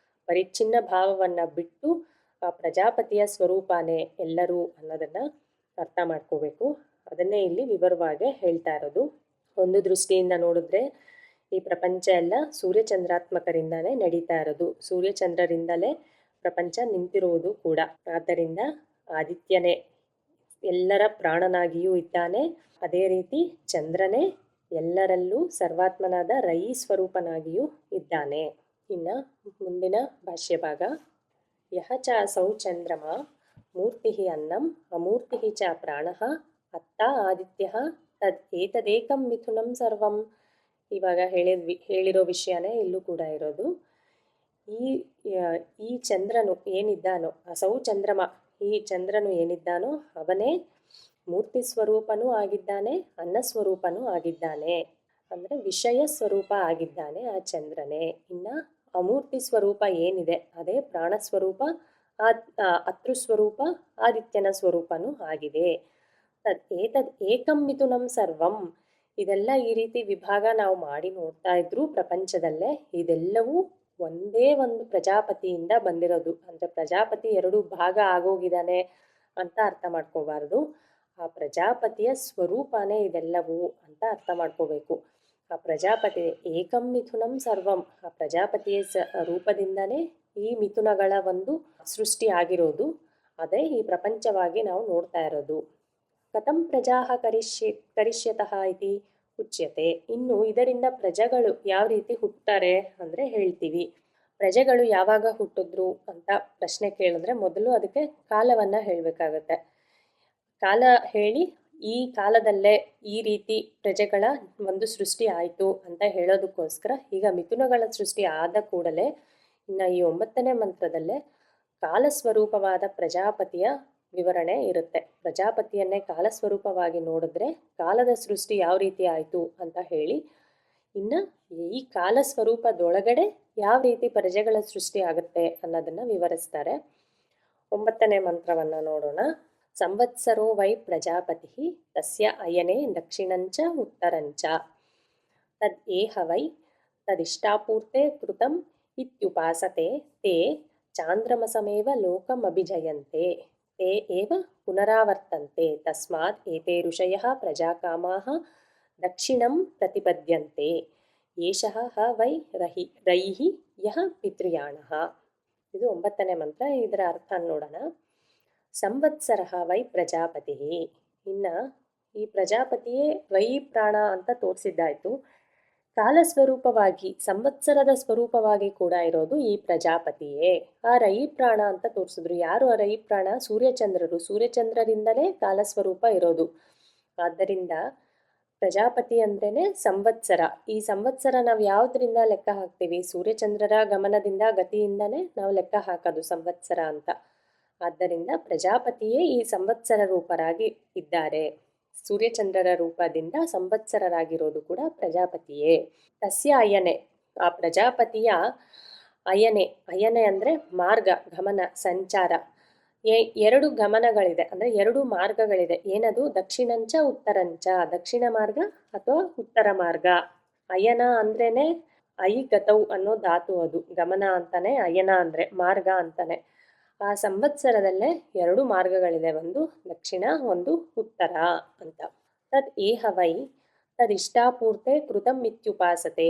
ಪರಿಚ್ಛಿನ್ನ ಭಾವವನ್ನು ಬಿಟ್ಟು ಆ ಪ್ರಜಾಪತಿಯ ಸ್ವರೂಪನೇ ಎಲ್ಲರೂ ಅನ್ನೋದನ್ನು ಅರ್ಥ ಮಾಡ್ಕೋಬೇಕು. ಅದನ್ನೇ ಇಲ್ಲಿ ವಿವರವಾಗಿ ಹೇಳ್ತಾ ಇರೋದು. ಒಂದು ದೃಷ್ಟಿಯಿಂದ ನೋಡಿದ್ರೆ ಈ ಪ್ರಪಂಚ ಎಲ್ಲ ಸೂರ್ಯಚಂದ್ರಾತ್ಮಕರಿಂದಲೇ ನಡೀತಾ ಇರೋದು, ಸೂರ್ಯಚಂದ್ರರಿಂದಲೇ ಪ್ರಪಂಚ ನಿಂತಿರುವುದು ಕೂಡ. ಆದ್ದರಿಂದ ಆದಿತ್ಯನೇ ಎಲ್ಲರ ಪ್ರಾಣನಾಗಿಯೂ ಇದ್ದಾನೆ, ಅದೇ ರೀತಿ ಚಂದ್ರನೇ ಎಲ್ಲರಲ್ಲೂ ಸರ್ವಾತ್ಮನಾದ ರಯಿ ಸ್ವರೂಪನಾಗಿಯೂ ಇದ್ದಾನೆ. ಇನ್ನು ಮುಂದಿನ ಭಾಷ್ಯ ಭಾಗ. ಯಹ ಚ ಅಸೌ ಚಂದ್ರಮ ಮೂರ್ತಿ ಅನ್ನಂ ಅಮೂರ್ತಿ ಚ ಪ್ರಾಣ ಅತ್ತ ಆದಿತ್ಯ ತದ್ ಏತದೇಕಂ ಮಿಥುನಂ ಸರ್ವಂ. ಇವಾಗ ಹೇಳಿರೋ ವಿಷಯನೇ ಇಲ್ಲೂ ಕೂಡ ಇರೋದು. ಈ ಚಂದ್ರನು ಏನಿದ್ದಾನೋ, ಅಸೌ ಚಂದ್ರಮ, ಈ ಚಂದ್ರನು ಏನಿದ್ದಾನೋ ಅವನೇ ಮೂರ್ತಿ ಸ್ವರೂಪನೂ ಆಗಿದ್ದಾನೆ, ಅನ್ನ ಸ್ವರೂಪನೂ ಆಗಿದ್ದಾನೆ. ಅಂದರೆ ವಿಷಯ ಸ್ವರೂಪ ಆಗಿದ್ದಾನೆ ಆ ಚಂದ್ರನೇ. ಇನ್ನು ಅಮೂರ್ತಿ ಸ್ವರೂಪ ಏನಿದೆ ಅದೇ ಪ್ರಾಣ ಸ್ವರೂಪ, ಅತೃ ಸ್ವರೂಪ ಆದಿತ್ಯನ ಸ್ವರೂಪನೂ ಆಗಿದೆ. ಏತದ್ ಏಕಂ ಮಿಥುನಂ ಸರ್ವಂ. ಇದೆಲ್ಲ ಈ ರೀತಿ ವಿಭಾಗ ನಾವು ಮಾಡಿ ನೋಡ್ತಾ ಇದ್ರು ಪ್ರಪಂಚದಲ್ಲೇ ಇದೆಲ್ಲವೂ ಒಂದೇ ಒಂದು ಪ್ರಜಾಪತಿಯಿಂದ ಬಂದಿರೋದು. ಅಂದರೆ ಪ್ರಜಾಪತಿ 2 ಭಾಗ ಆಗೋಗಿದ್ದಾನೆ ಅಂತ ಅರ್ಥ ಮಾಡ್ಕೋಬಾರ್ದು. ಆ ಪ್ರಜಾಪತಿಯ ಸ್ವರೂಪನೇ ಇದೆಲ್ಲವೂ ಅಂತ ಅರ್ಥ ಮಾಡ್ಕೋಬೇಕು. ಆ ಪ್ರಜಾಪತಿ ಏಕಂ ಮಿಥುನಂ ಸರ್ವಂ, ಆ ಪ್ರಜಾಪತಿಯ ರೂಪದಿಂದನೇ ಈ ಮಿಥುನಗಳ ಒಂದು ಸೃಷ್ಟಿ ಆಗಿರೋದು. ಅದೇ ಈ ಪ್ರಪಂಚವಾಗಿ ನಾವು ನೋಡ್ತಾ ಇರೋದು. ಕಥಂ ಪ್ರಜಾ ಕರಿಷ್ಯತಃ ಇತಿ ಉಚ್ಯತೆ. ಇನ್ನು ಇದರಿಂದ ಪ್ರಜೆಗಳು ಯಾವ ರೀತಿ ಹುಟ್ಟುತ್ತಾರೆ ಅಂದರೆ ಹೇಳ್ತೀವಿ. ಪ್ರಜೆಗಳು ಯಾವಾಗ ಹುಟ್ಟಿದ್ರು ಅಂತ ಪ್ರಶ್ನೆ ಕೇಳಿದ್ರೆ ಮೊದಲು ಅದಕ್ಕೆ ಕಾಲವನ್ನು ಹೇಳಬೇಕಾಗತ್ತೆ. ಕಾಲ ಹೇಳಿ ಈ ಕಾಲದಲ್ಲೇ ಈ ರೀತಿ ಪ್ರಜೆಗಳ ಒಂದು ಸೃಷ್ಟಿ ಆಯಿತು ಅಂತ ಹೇಳೋದಕ್ಕೋಸ್ಕರ ಈಗ ಮಿಥುನಗಳ ಸೃಷ್ಟಿ ಆದ ಕೂಡಲೇ ಇನ್ನು ಈ 9ನೇ ಮಂತ್ರದಲ್ಲೇ ಕಾಲಸ್ವರೂಪವಾದ ಪ್ರಜಾಪತಿಯ ವಿವರಣೆ ಇರುತ್ತೆ. ಪ್ರಜಾಪತಿಯನ್ನೇ ಕಾಲಸ್ವರೂಪವಾಗಿ ನೋಡಿದ್ರೆ ಕಾಲದ ಸೃಷ್ಟಿ ಯಾವ ರೀತಿ ಆಯಿತು ಅಂತ ಹೇಳಿ, ಇನ್ನು ಈ ಕಾಲಸ್ವರೂಪದೊಳಗಡೆ ಯಾವ ರೀತಿ ಪ್ರಜೆಗಳ ಸೃಷ್ಟಿ ಆಗುತ್ತೆ ಅನ್ನೋದನ್ನು ವಿವರಿಸ್ತಾರೆ. 9ನೇ ಮಂತ್ರವನ್ನು ನೋಡೋಣ. ಸಂವತ್ಸರೋ ವೈ ಪ್ರಜಾಪತಿ ತಸ್ಯ ಅಯನೆ ದಕ್ಷಿಣಂಚ ಉತ್ತರಂಚ ತದ್ ಏಹ ವೈ ತದಿಷ್ಟಾಪೂರ್ತೆ ಕೃತಂ ಇತ್ಯುಪಾಸತೆ ತೇ ಚಾಂದ್ರಮಸಮೇವ ಲೋಕಮಭಿಜಯಂತೆ ತೇ ಏವ ಪುನರಾವರ್ತಂತೆ ತಸ್ಮಾತ್ ಏತೆ ಋಷಯಃ ಪ್ರಜಾಕಾಮಾಃ ದಕ್ಷಿಣಂ ಪ್ರತಿಪದ್ಯಂತೆ ಏಷಃ ಹ ವೈ ರೈಃ ಯಃ ಪಿತೃಯಾಣಃ. ಇದು 9ನೇ ಮಂತ್ರ. ಇದರ ಅರ್ಥ ನೋಡೋಣ. ಸಂವತ್ಸರಃ ವೈ ಪ್ರಜಾಪತಿ. ಇನ್ನು ಈ ಪ್ರಜಾಪತಿಯೇ ರೈ ಪ್ರಾಣ ಅಂತ ತೋರಿಸಿದ್ದಾಯ್ತು. ಕಾಲಸ್ವರೂಪವಾಗಿ ಸಂವತ್ಸರದ ಸ್ವರೂಪವಾಗಿ ಕೂಡ ಇರೋದು ಈ ಪ್ರಜಾಪತಿಯೇ. ಆ ರೈ ಪ್ರಾಣ ಅಂತ ತೋರಿಸಿದ್ರು. ಯಾರು ಆ ರೈ ಪ್ರಾಣ? ಸೂರ್ಯಚಂದ್ರರು. ಸೂರ್ಯಚಂದ್ರರಿಂದಲೇ ಕಾಲಸ್ವರೂಪ ಇರೋದು. ಆದ್ದರಿಂದ ಪ್ರಜಾಪತಿ ಅಂದ್ರೇನೆ ಸಂವತ್ಸರ. ಈ ಸಂವತ್ಸರ ನಾವು ಯಾವುದರಿಂದ ಲೆಕ್ಕ ಹಾಕ್ತೀವಿ? ಸೂರ್ಯಚಂದ್ರರ ಗಮನದಿಂದ ಗತಿಯಿಂದನೇ ನಾವು ಲೆಕ್ಕ ಹಾಕೋದು ಸಂವತ್ಸರ ಅಂತ. ಆದ್ದರಿಂದ ಪ್ರಜಾಪತಿಯೇ ಈ ಸಂವತ್ಸರ ರೂಪರಾಗಿ ಇದ್ದಾರೆ. ಸೂರ್ಯಚಂದ್ರರ ರೂಪದಿಂದ ಸಂವತ್ಸರರಾಗಿರೋದು ಕೂಡ ಪ್ರಜಾಪತಿಯೇ. ತಸ್ಯ ಅಯನೆ, ಆ ಪ್ರಜಾಪತಿಯ ಅಯನೆ ಅಂದರೆ ಮಾರ್ಗ, ಗಮನ, ಸಂಚಾರ. 2 ಗಮನಗಳಿದೆ, ಅಂದರೆ 2 ಮಾರ್ಗಗಳಿದೆ. ಏನದು? ದಕ್ಷಿಣಂಚ ಉತ್ತರಂಚ. ದಕ್ಷಿಣ ಮಾರ್ಗ ಅಥವಾ ಉತ್ತರ ಮಾರ್ಗ. ಅಯನ ಅಂದ್ರೇನೆ ಐಗತೌ ಅನ್ನೋ ಧಾತು. ಅದು ಗಮನ ಅಂತಾನೆ, ಅಯನ ಅಂದರೆ ಮಾರ್ಗ ಅಂತಾನೆ. ಆ ಸಂವತ್ಸರದಲ್ಲೇ 2 ಮಾರ್ಗಗಳಿದೆ, ಒಂದು ದಕ್ಷಿಣ, ಒಂದು ಉತ್ತರ ಅಂತ. ತದ್ ಏಹ ವೈ ತದಿಷ್ಟಾಪೂರ್ತೆ ಕೃತಂ ಇತ್ಯುಪಾಸತೆ.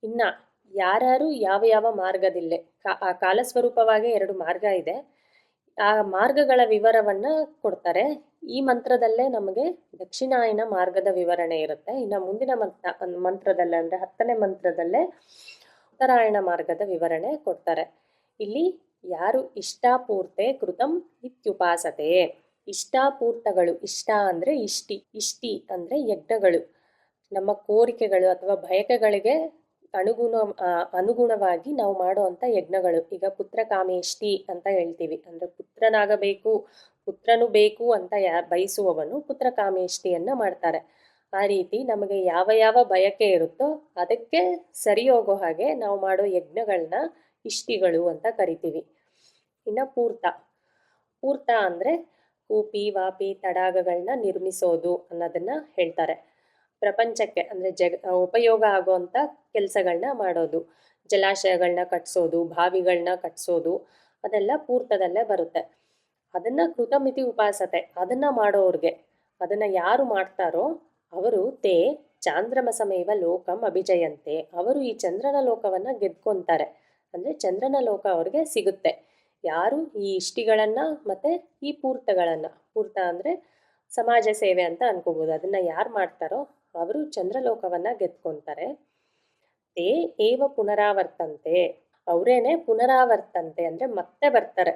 ಇನ್ನು ಯಾರ್ಯಾರು ಯಾವ ಯಾವ ಮಾರ್ಗದಿಲ್ಲೇ ಆ ಕಾಲಸ್ವರೂಪವಾಗಿ 2 ಮಾರ್ಗ ಇದೆ. ಆ ಮಾರ್ಗಗಳ ವಿವರವನ್ನು ಕೊಡ್ತಾರೆ. ಈ ಮಂತ್ರದಲ್ಲೇ ನಮಗೆ ದಕ್ಷಿಣಾಯನ ಮಾರ್ಗದ ವಿವರಣೆ ಇರುತ್ತೆ. ಇನ್ನು ಮುಂದಿನ ಮಂತ್ರದಲ್ಲೇ ಅಂದರೆ 10ನೇ ಮಂತ್ರದಲ್ಲೇ ಉತ್ತರಾಯಣ ಮಾರ್ಗದ ವಿವರಣೆ ಕೊಡ್ತಾರೆ. ಇಲ್ಲಿ ಯಾರು ಇಷ್ಟಾಪೂರ್ತೆ ಕೃತಂ ಇತ್ಯುಪಾಸತೆ. ಇಷ್ಟಾಪೂರ್ತಗಳು, ಇಷ್ಟ ಅಂದರೆ ಇಷ್ಟಿ ಅಂದರೆ ಯಜ್ಞಗಳು. ನಮ್ಮ ಕೋರಿಕೆಗಳು ಅಥವಾ ಬಯಕೆಗಳಿಗೆ ಅನುಗುಣವಾಗಿ ನಾವು ಮಾಡುವಂಥ ಯಜ್ಞಗಳು. ಈಗ ಪುತ್ರಕಾಮೇಷ್ಟಿ ಅಂತ ಹೇಳ್ತೀವಿ, ಅಂದರೆ ಪುತ್ರನಾಗಬೇಕು, ಪುತ್ರನು ಬೇಕು ಅಂತ ಬಯಸುವವನು ಪುತ್ರಕಾಮೇಷ್ಟಿಯನ್ನು ಮಾಡ್ತಾರೆ. ಆ ರೀತಿ ನಮಗೆ ಯಾವ ಯಾವ ಬಯಕೆ ಇರುತ್ತೋ ಅದಕ್ಕೆ ಸರಿ ಹೋಗೋ ಹಾಗೆ ನಾವು ಮಾಡೋ ಯಜ್ಞಗಳನ್ನ ಇಷ್ಟಿಗಳು ಅಂತ ಕರಿತೀವಿ. ಇನ್ನು ಪೂರ್ತ ಅಂದರೆ ಕೂಪಿ, ವಾಪಿ, ತಡಾಗಗಳನ್ನ ನಿರ್ಮಿಸೋದು ಅನ್ನೋದನ್ನ ಹೇಳ್ತಾರೆ. ಪ್ರಪಂಚಕ್ಕೆ ಅಂದರೆ ಉಪಯೋಗ ಆಗುವಂಥ ಕೆಲಸಗಳನ್ನ ಮಾಡೋದು. ಜಲಾಶಯಗಳನ್ನ ಕಟ್ಸೋದು, ಬಾವಿಗಳನ್ನ ಕಟ್ಸೋದು, ಅದೆಲ್ಲ ಪೂರ್ತದಲ್ಲೇ ಬರುತ್ತೆ. ಅದನ್ನು ಕೃತಮಿತಿ ಉಪಾಸತೆ. ಅದನ್ನು ಮಾಡೋರ್ಗೆ, ಅದನ್ನು ಯಾರು ಮಾಡ್ತಾರೋ ಅವರು ತೇ ಚಾಂದ್ರಮಸಮೇವ ಲೋಕಂ ಅಭಿಜಯಂತೆ. ಅವರು ಈ ಚಂದ್ರನ ಲೋಕವನ್ನು ಗೆದ್ಕೊಂತಾರೆ. ಅಂದರೆ ಚಂದ್ರನ ಲೋಕ ಅವ್ರಿಗೆ ಸಿಗುತ್ತೆ. ಯಾರು ಈ ಇಷ್ಟಿಗಳನ್ನು ಮತ್ತು ಈ ಪೂರ್ತ ಅಂದರೆ ಸಮಾಜ ಸೇವೆ ಅಂತ ಅನ್ಕೋಬೋದು. ಅದನ್ನು ಯಾರು ಮಾಡ್ತಾರೋ ಅವರು ಚಂದ್ರಲೋಕವನ್ನು ಗೆದ್ಕೊಂತಾರೆ. ತೇ ಏವ ಪುನರಾವರ್ತಂತೆ. ಅವರೇನೆ ಪುನರಾವರ್ತಂತೆ ಅಂದರೆ ಮತ್ತೆ ಬರ್ತಾರೆ.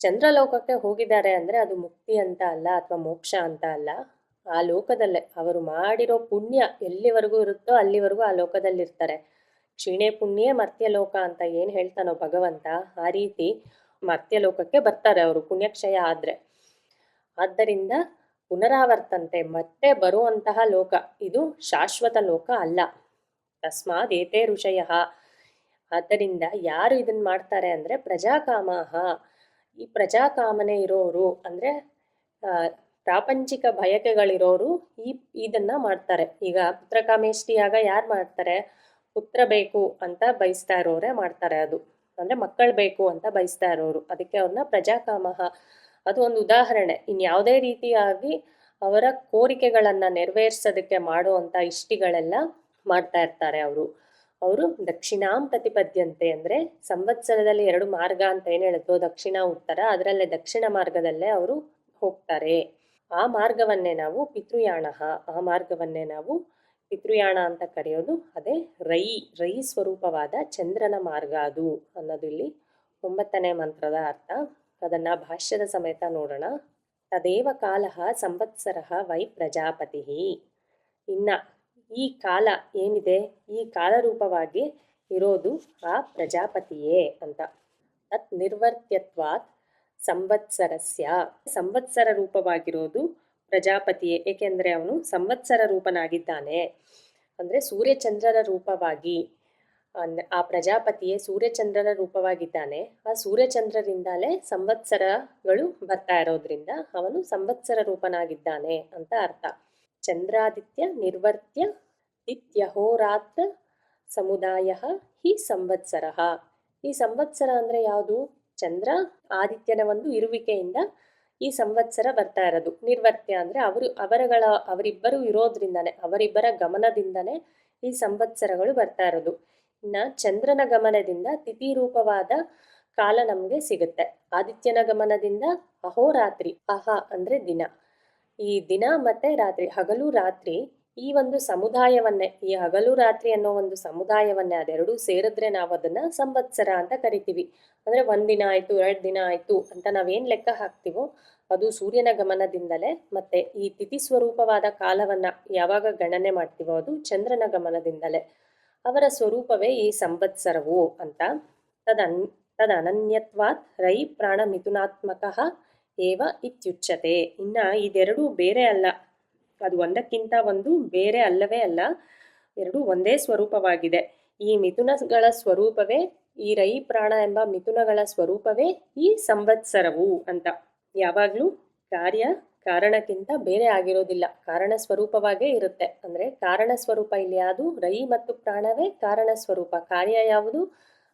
ಚಂದ್ರಲೋಕಕ್ಕೆ ಹೋಗಿದ್ದಾರೆ ಅಂದರೆ ಅದು ಮುಕ್ತಿ ಅಂತ ಅಲ್ಲ, ಅಥವಾ ಮೋಕ್ಷ ಅಂತ ಅಲ್ಲ. ಆ ಲೋಕದಲ್ಲೇ ಅವರು ಮಾಡಿರೋ ಪುಣ್ಯ ಎಲ್ಲಿವರೆಗೂ ಇರುತ್ತೋ ಅಲ್ಲಿವರೆಗೂ ಆ ಲೋಕದಲ್ಲಿರ್ತಾರೆ. ಕ್ಷೀಣೆ ಪುಣ್ಯೇ ಮರ್ತ್ಯಲೋಕ ಅಂತ ಏನು ಹೇಳ್ತಾನೋ ಭಗವಂತ, ಆ ರೀತಿ ಮರ್ತ್ಯಲೋಕಕ್ಕೆ ಬರ್ತಾರೆ ಅವರು ಪುಣ್ಯಕ್ಷಯ ಆದರೆ. ಆದ್ದರಿಂದ ಪುನರಾವರ್ತಂತೆ, ಮತ್ತೆ ಬರುವಂತಹ ಲೋಕ, ಇದು ಶಾಶ್ವತ ಲೋಕ ಅಲ್ಲ. ತಸ್ಮಾತ್ ಏತೇ ಋಷಯಃ. ಆದ್ದರಿಂದ ಯಾರು ಇದನ್ನು ಮಾಡ್ತಾರೆ ಅಂದರೆ ಪ್ರಜಾಕಾಮಃ. ಈ ಪ್ರಜಾಕಾಮನೆ ಇರೋರು ಅಂದರೆ ಪ್ರಾಪಂಚಿಕ ಬಯಕೆಗಳಿರೋರು ಇದನ್ನು ಮಾಡ್ತಾರೆ. ಈಗ ಪುತ್ರಕಾಮೇಷ್ಟಿಯಾಗ ಯಾರು ಮಾಡ್ತಾರೆ? ಪುತ್ರ ಬೇಕು ಅಂತ ಬಯಸ್ತಾ ಇರೋರೇ ಮಾಡ್ತಾರೆ. ಅದು ಅಂದರೆ ಮಕ್ಕಳು ಬೇಕು ಅಂತ ಬಯಸ್ತಾ ಇರೋರು, ಅದಕ್ಕೆ ಅವ್ರನ್ನ ಪ್ರಜಾಕಾಮಃ. ಅದು ಒಂದು ಉದಾಹರಣೆ. ಇನ್ಯಾವುದೇ ರೀತಿಯಾಗಿ ಅವರ ಕೋರಿಕೆಗಳನ್ನು ನೆರವೇರಿಸೋದಕ್ಕೆ ಮಾಡುವಂಥ ಇಷ್ಟಿಗಳೆಲ್ಲ ಮಾಡ್ತಾ ಇರ್ತಾರೆ. ಅವರು ದಕ್ಷಿಣಾಂ ಪ್ರತಿಪದ್ಯಂತೆ ಅಂದರೆ ಸಂವತ್ಸರದಲ್ಲಿ 2 ಮಾರ್ಗ ಅಂತ ಏನು ಹೇಳುತ್ತೋ ದಕ್ಷಿಣ ಉತ್ತರ, ಅದರಲ್ಲೇ ದಕ್ಷಿಣ ಮಾರ್ಗದಲ್ಲೇ ಅವರು ಹೋಗ್ತಾರೆ. ಆ ಮಾರ್ಗವನ್ನೇ ನಾವು ಪಿತೃಯಾಣ, ಆ ಮಾರ್ಗವನ್ನೇ ನಾವು ಪಿತೃಯಾಣ ಅಂತ ಕರೆಯೋದು. ಅದೇ ರೈ ಸ್ವರೂಪವಾದ ಚಂದ್ರನ ಮಾರ್ಗ ಅದು ಅನ್ನೋದು ಇಲ್ಲಿ 9ನೇ ಮಂತ್ರದ ಅರ್ಥ. ಅದನ್ನು ಭಾಷ್ಯದ ಸಮೇತ ನೋಡೋಣ. ತದೇವ ಕಾಲ ಸಂವತ್ಸರ ವೈ ಪ್ರಜಾಪತಿ. ಇನ್ನು ಈ ಕಾಲ ಏನಿದೆ, ಈ ಕಾಲರೂಪವಾಗಿ ಇರೋದು ಆ ಪ್ರಜಾಪತಿಯೇ ಅಂತ. ತತ್ ನಿರ್ವರ್ತ್ಯತ್ವಾತ್ ಸಂವತ್ಸರಸ್ಯ. ಸಂವತ್ಸರ ರೂಪವಾಗಿರೋದು ಪ್ರಜಾಪತಿಯೇ, ಏಕೆಂದರೆ ಅವನು ಸಂವತ್ಸರ ರೂಪನಾಗಿದ್ದಾನೆ. ಅಂದರೆ ಸೂರ್ಯಚಂದ್ರರ ರೂಪವಾಗಿ ಆ ಪ್ರಜಾಪತಿಯೇ ಸೂರ್ಯಚಂದ್ರರ ರೂಪವಾಗಿದ್ದಾನೆ. ಆ ಸೂರ್ಯಚಂದ್ರರಿಂದಲೇ ಸಂವತ್ಸರಗಳು ಬರ್ತಾ ಇರೋದ್ರಿಂದ ಅವನು ಸಂವತ್ಸರ ರೂಪನಾಗಿದ್ದಾನೆ ಅಂತ ಅರ್ಥ. ಚಂದ್ರಾದಿತ್ಯ ನಿರ್ವರ್ತ್ಯ ದಿತ್ಯಹೋರಾತ್ರ ಸಮುದಾಯ ಹಿ ಸಂವತ್ಸರ. ಈ ಸಂವತ್ಸರ ಅಂದರೆ ಯಾವುದು? ಚಂದ್ರ ಆದಿತ್ಯನ ಒಂದು ಇರುವಿಕೆಯಿಂದ ಈ ಸಂವತ್ಸರ ಬರ್ತಾ ಇರೋದು. ನಿರ್ವರ್ತ್ಯ ಅಂದರೆ ಅವರಿಬ್ಬರು ಇರೋದ್ರಿಂದನೇ, ಅವರಿಬ್ಬರ ಗಮನದಿಂದನೇ ಈ ಸಂವತ್ಸರಗಳು ಬರ್ತಾ ಇರೋದು. ಇನ್ನು ಚಂದ್ರನ ಗಮನದಿಂದ ತಿಥಿ ರೂಪವಾದ ಕಾಲ ನಮಗೆ ಸಿಗುತ್ತೆ. ಆದಿತ್ಯನ ಗಮನದಿಂದ ಅಹೋರಾತ್ರಿ, ಅಂದರೆ ದಿನ, ಈ ದಿನ ಮತ್ತೆ ರಾತ್ರಿ, ಹಗಲು ರಾತ್ರಿ, ಈ ಒಂದು ಸಮುದಾಯವನ್ನೇ, ಈ ಹಗಲು ರಾತ್ರಿ ಅನ್ನೋ ಒಂದು ಸಮುದಾಯವನ್ನೇ, ಅದೆರಡೂ ಸೇರಿದ್ರೆ ನಾವು ಅದನ್ನ ಸಂವತ್ಸರ ಅಂತ ಕರಿತೀವಿ. ಅಂದ್ರೆ 1 ದಿನ ಆಯ್ತು, 2 ದಿನ ಆಯ್ತು ಅಂತ ನಾವೇನ್ ಲೆಕ್ಕ ಹಾಕ್ತಿವೋ ಅದು ಸೂರ್ಯನ ಗಮನದಿಂದಲೇ. ಮತ್ತೆ ಈ ತಿಥಿ ಸ್ವರೂಪವಾದ ಕಾಲವನ್ನ ಯಾವಾಗ ಗಣನೆ ಮಾಡ್ತೀವೋ ಅದು ಚಂದ್ರನ ಗಮನದಿಂದಲೇ. ಅವರ ಸ್ವರೂಪವೇ ಈ ಸಂವತ್ಸರವು ಅಂತ. ತದನನ್ಯತ್ವಾತ್ ರೈ ಪ್ರಾಣ ಮಿಥುನಾತ್ಮಕಃ ಏವ ಇತ್ಯುಚ್ಯತೆ. ಇನ್ನ ಇದೆರಡೂ ಬೇರೆ ಅಲ್ಲ, ಅದು ಒಂದಕ್ಕಿಂತ ಒಂದು ಬೇರೆ ಅಲ್ಲವೇ ಅಲ್ಲ, ಎರಡು ಒಂದೇ ಸ್ವರೂಪವಾಗಿದೆ. ಈ ಮಿಥುನಗಳ ಸ್ವರೂಪವೇ, ಈ ರೈ ಪ್ರಾಣ ಎಂಬ ಮಿಥುನಗಳ ಸ್ವರೂಪವೇ ಈ ಸಂವತ್ಸರವು ಅಂತ. ಯಾವಾಗಲೂ ಕಾರ್ಯ ಕಾರಣಕ್ಕಿಂತ ಬೇರೆ ಆಗಿರೋದಿಲ್ಲ, ಕಾರಣ ಸ್ವರೂಪವಾಗೇ ಇರುತ್ತೆ. ಅಂದರೆ ಕಾರಣ ಸ್ವರೂಪ ಇಲ್ಲಿ ಯಾವುದು, ರೈ ಮತ್ತು ಪ್ರಾಣವೇ ಕಾರಣ ಸ್ವರೂಪ. ಕಾರ್ಯ ಯಾವುದು,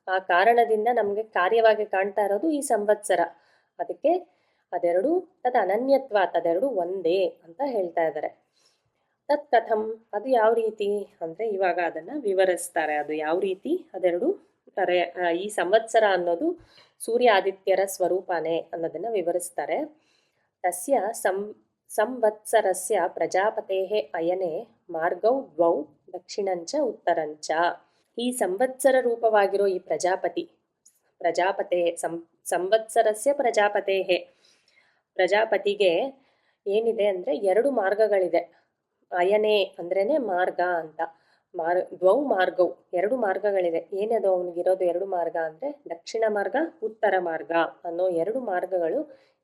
ಆ ಕಾರಣದಿಂದ ನಮಗೆ ಕಾರ್ಯವಾಗಿ ಕಾಣ್ತಾ ಇರೋದು ಈ ಸಂವತ್ಸರ. ಅದಕ್ಕೆ ಅದೆರಡು ಅನನ್ಯತ್ವ, ಅದೆರಡು ಒಂದೇ ಅಂತ ಹೇಳ್ತಾ ಇದ್ದಾರೆ. ತತ್ ಕಥಂ, ಅದು ಯಾವ ರೀತಿ ಅಂದರೆ ಇವಾಗ ಅದನ್ನು ವಿವರಿಸ್ತಾರೆ. ಅದು ಯಾವ ರೀತಿ ಅದೆರಡು ಈ ಸಂವತ್ಸರ ಅನ್ನೋದು ಸೂರ್ಯ ಆದಿತ್ಯರ ಸ್ವರೂಪನೇ ಅನ್ನೋದನ್ನು ವಿವರಿಸ್ತಾರೆ. ತಸ್ಯ ಸಂವತ್ಸರಸ್ಯ ಪ್ರಜಾಪತೇಃ ಅಯನೆ ಮಾರ್ಗೌ ದ್ವೌ ದಕ್ಷಿಣಂಚ ಉತ್ತರಂಚ. ಈ ಸಂವತ್ಸರ ರೂಪವಾಗಿರೋ ಈ ಪ್ರಜಾಪತೆ ಸಂವತ್ಸರಸ್ಯ ಪ್ರಜಾಪತಿಗೆ ಏನಿದೆ ಅಂದರೆ 2 ಮಾರ್ಗಗಳಿದೆ. ಅಯನೆ ಅಂದ್ರೇನೆ ಮಾರ್ಗ ಅಂತ. ದ್ವೌ ಮಾರ್ಗವು, 2 ಮಾರ್ಗಗಳಿದೆ. ಏನದು ಅವನಿಗಿರೋದು 2 ಮಾರ್ಗ ಅಂದರೆ ದಕ್ಷಿಣ ಮಾರ್ಗ, ಉತ್ತರ ಮಾರ್ಗ ಅನ್ನೋ 2 ಮಾರ್ಗಗಳು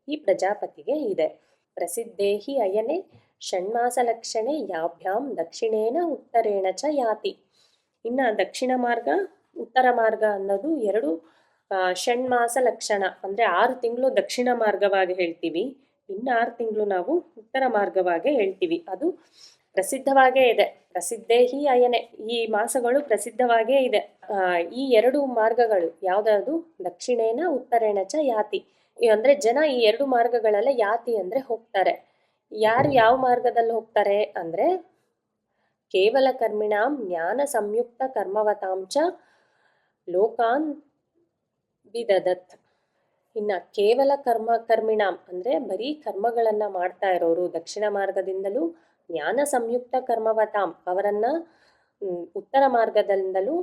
ಈ ಪ್ರಜಾಪತಿಗೆ ಇದೆ. ಪ್ರಸಿದ್ಧೇಹಿ ಅಯನೆ ಷಣ್ಮಾಸ ಲಕ್ಷಣೆ ಯಾಭ್ಯಾಂ ದಕ್ಷಿಣೇನ ಉತ್ತರೇಣ ಚ ಯಾತಿ. ಇನ್ನು ದಕ್ಷಿಣ ಮಾರ್ಗ, ಉತ್ತರ ಮಾರ್ಗ ಅನ್ನೋದು 2 ಷಣ್ಮಾಸ ಲಕ್ಷಣ, ಅಂದರೆ 6 ತಿಂಗಳು ದಕ್ಷಿಣ ಮಾರ್ಗವಾಗಿ ಹೇಳ್ತೀವಿ, ಇನ್ನು 6 ತಿಂಗಳು ನಾವು ಉತ್ತರ ಮಾರ್ಗವಾಗಿ ಹೇಳ್ತೀವಿ. ಅದು ಪ್ರಸಿದ್ಧವಾಗೇ ಇದೆ. ಪ್ರಸಿದ್ಧೇಹಿ ಅಯನೆ, ಈ ಮಾಸಗಳು ಪ್ರಸಿದ್ಧವಾಗೇ ಇದೆ. ಈ 2 ಮಾರ್ಗಗಳು ಯಾವ್ದಾದ್ರು, ದಕ್ಷಿಣೇನ ಉತ್ತರೇಣ ಚ ಯಾತಿ ಅಂದರೆ ಜನ ಈ 2 ಮಾರ್ಗಗಳಲ್ಲೇ ಯಾತಿ ಅಂದರೆ ಹೋಗ್ತಾರೆ. ಯಾರು ಯಾವ ಮಾರ್ಗದಲ್ಲಿ ಹೋಗ್ತಾರೆ ಅಂದರೆ ಕೇವಲ ಕರ್ಮಿಣಾಂ ಜ್ಞಾನ ಸಂಯುಕ್ತ ಕರ್ಮವತಾಂಚ ಲೋಕಾನ್ ವಿದದತ್. ಇನ್ನು ಕೇವಲ ಕರ್ಮಿಣಾಂ ಅಂದರೆ ಬರೀ ಕರ್ಮಗಳನ್ನ ಮಾಡ್ತಾ ಇರೋರು, ದಕ್ಷಿಣ ಮಾರ್ಗದಿಂದಲೂ ಜ್ಞಾನ ಸಂಯುಕ್ತ ಕರ್ಮವತಾಂ ಅವರನ್ನ ಉತ್ತರ ಮಾರ್ಗದಿಂದಲೂ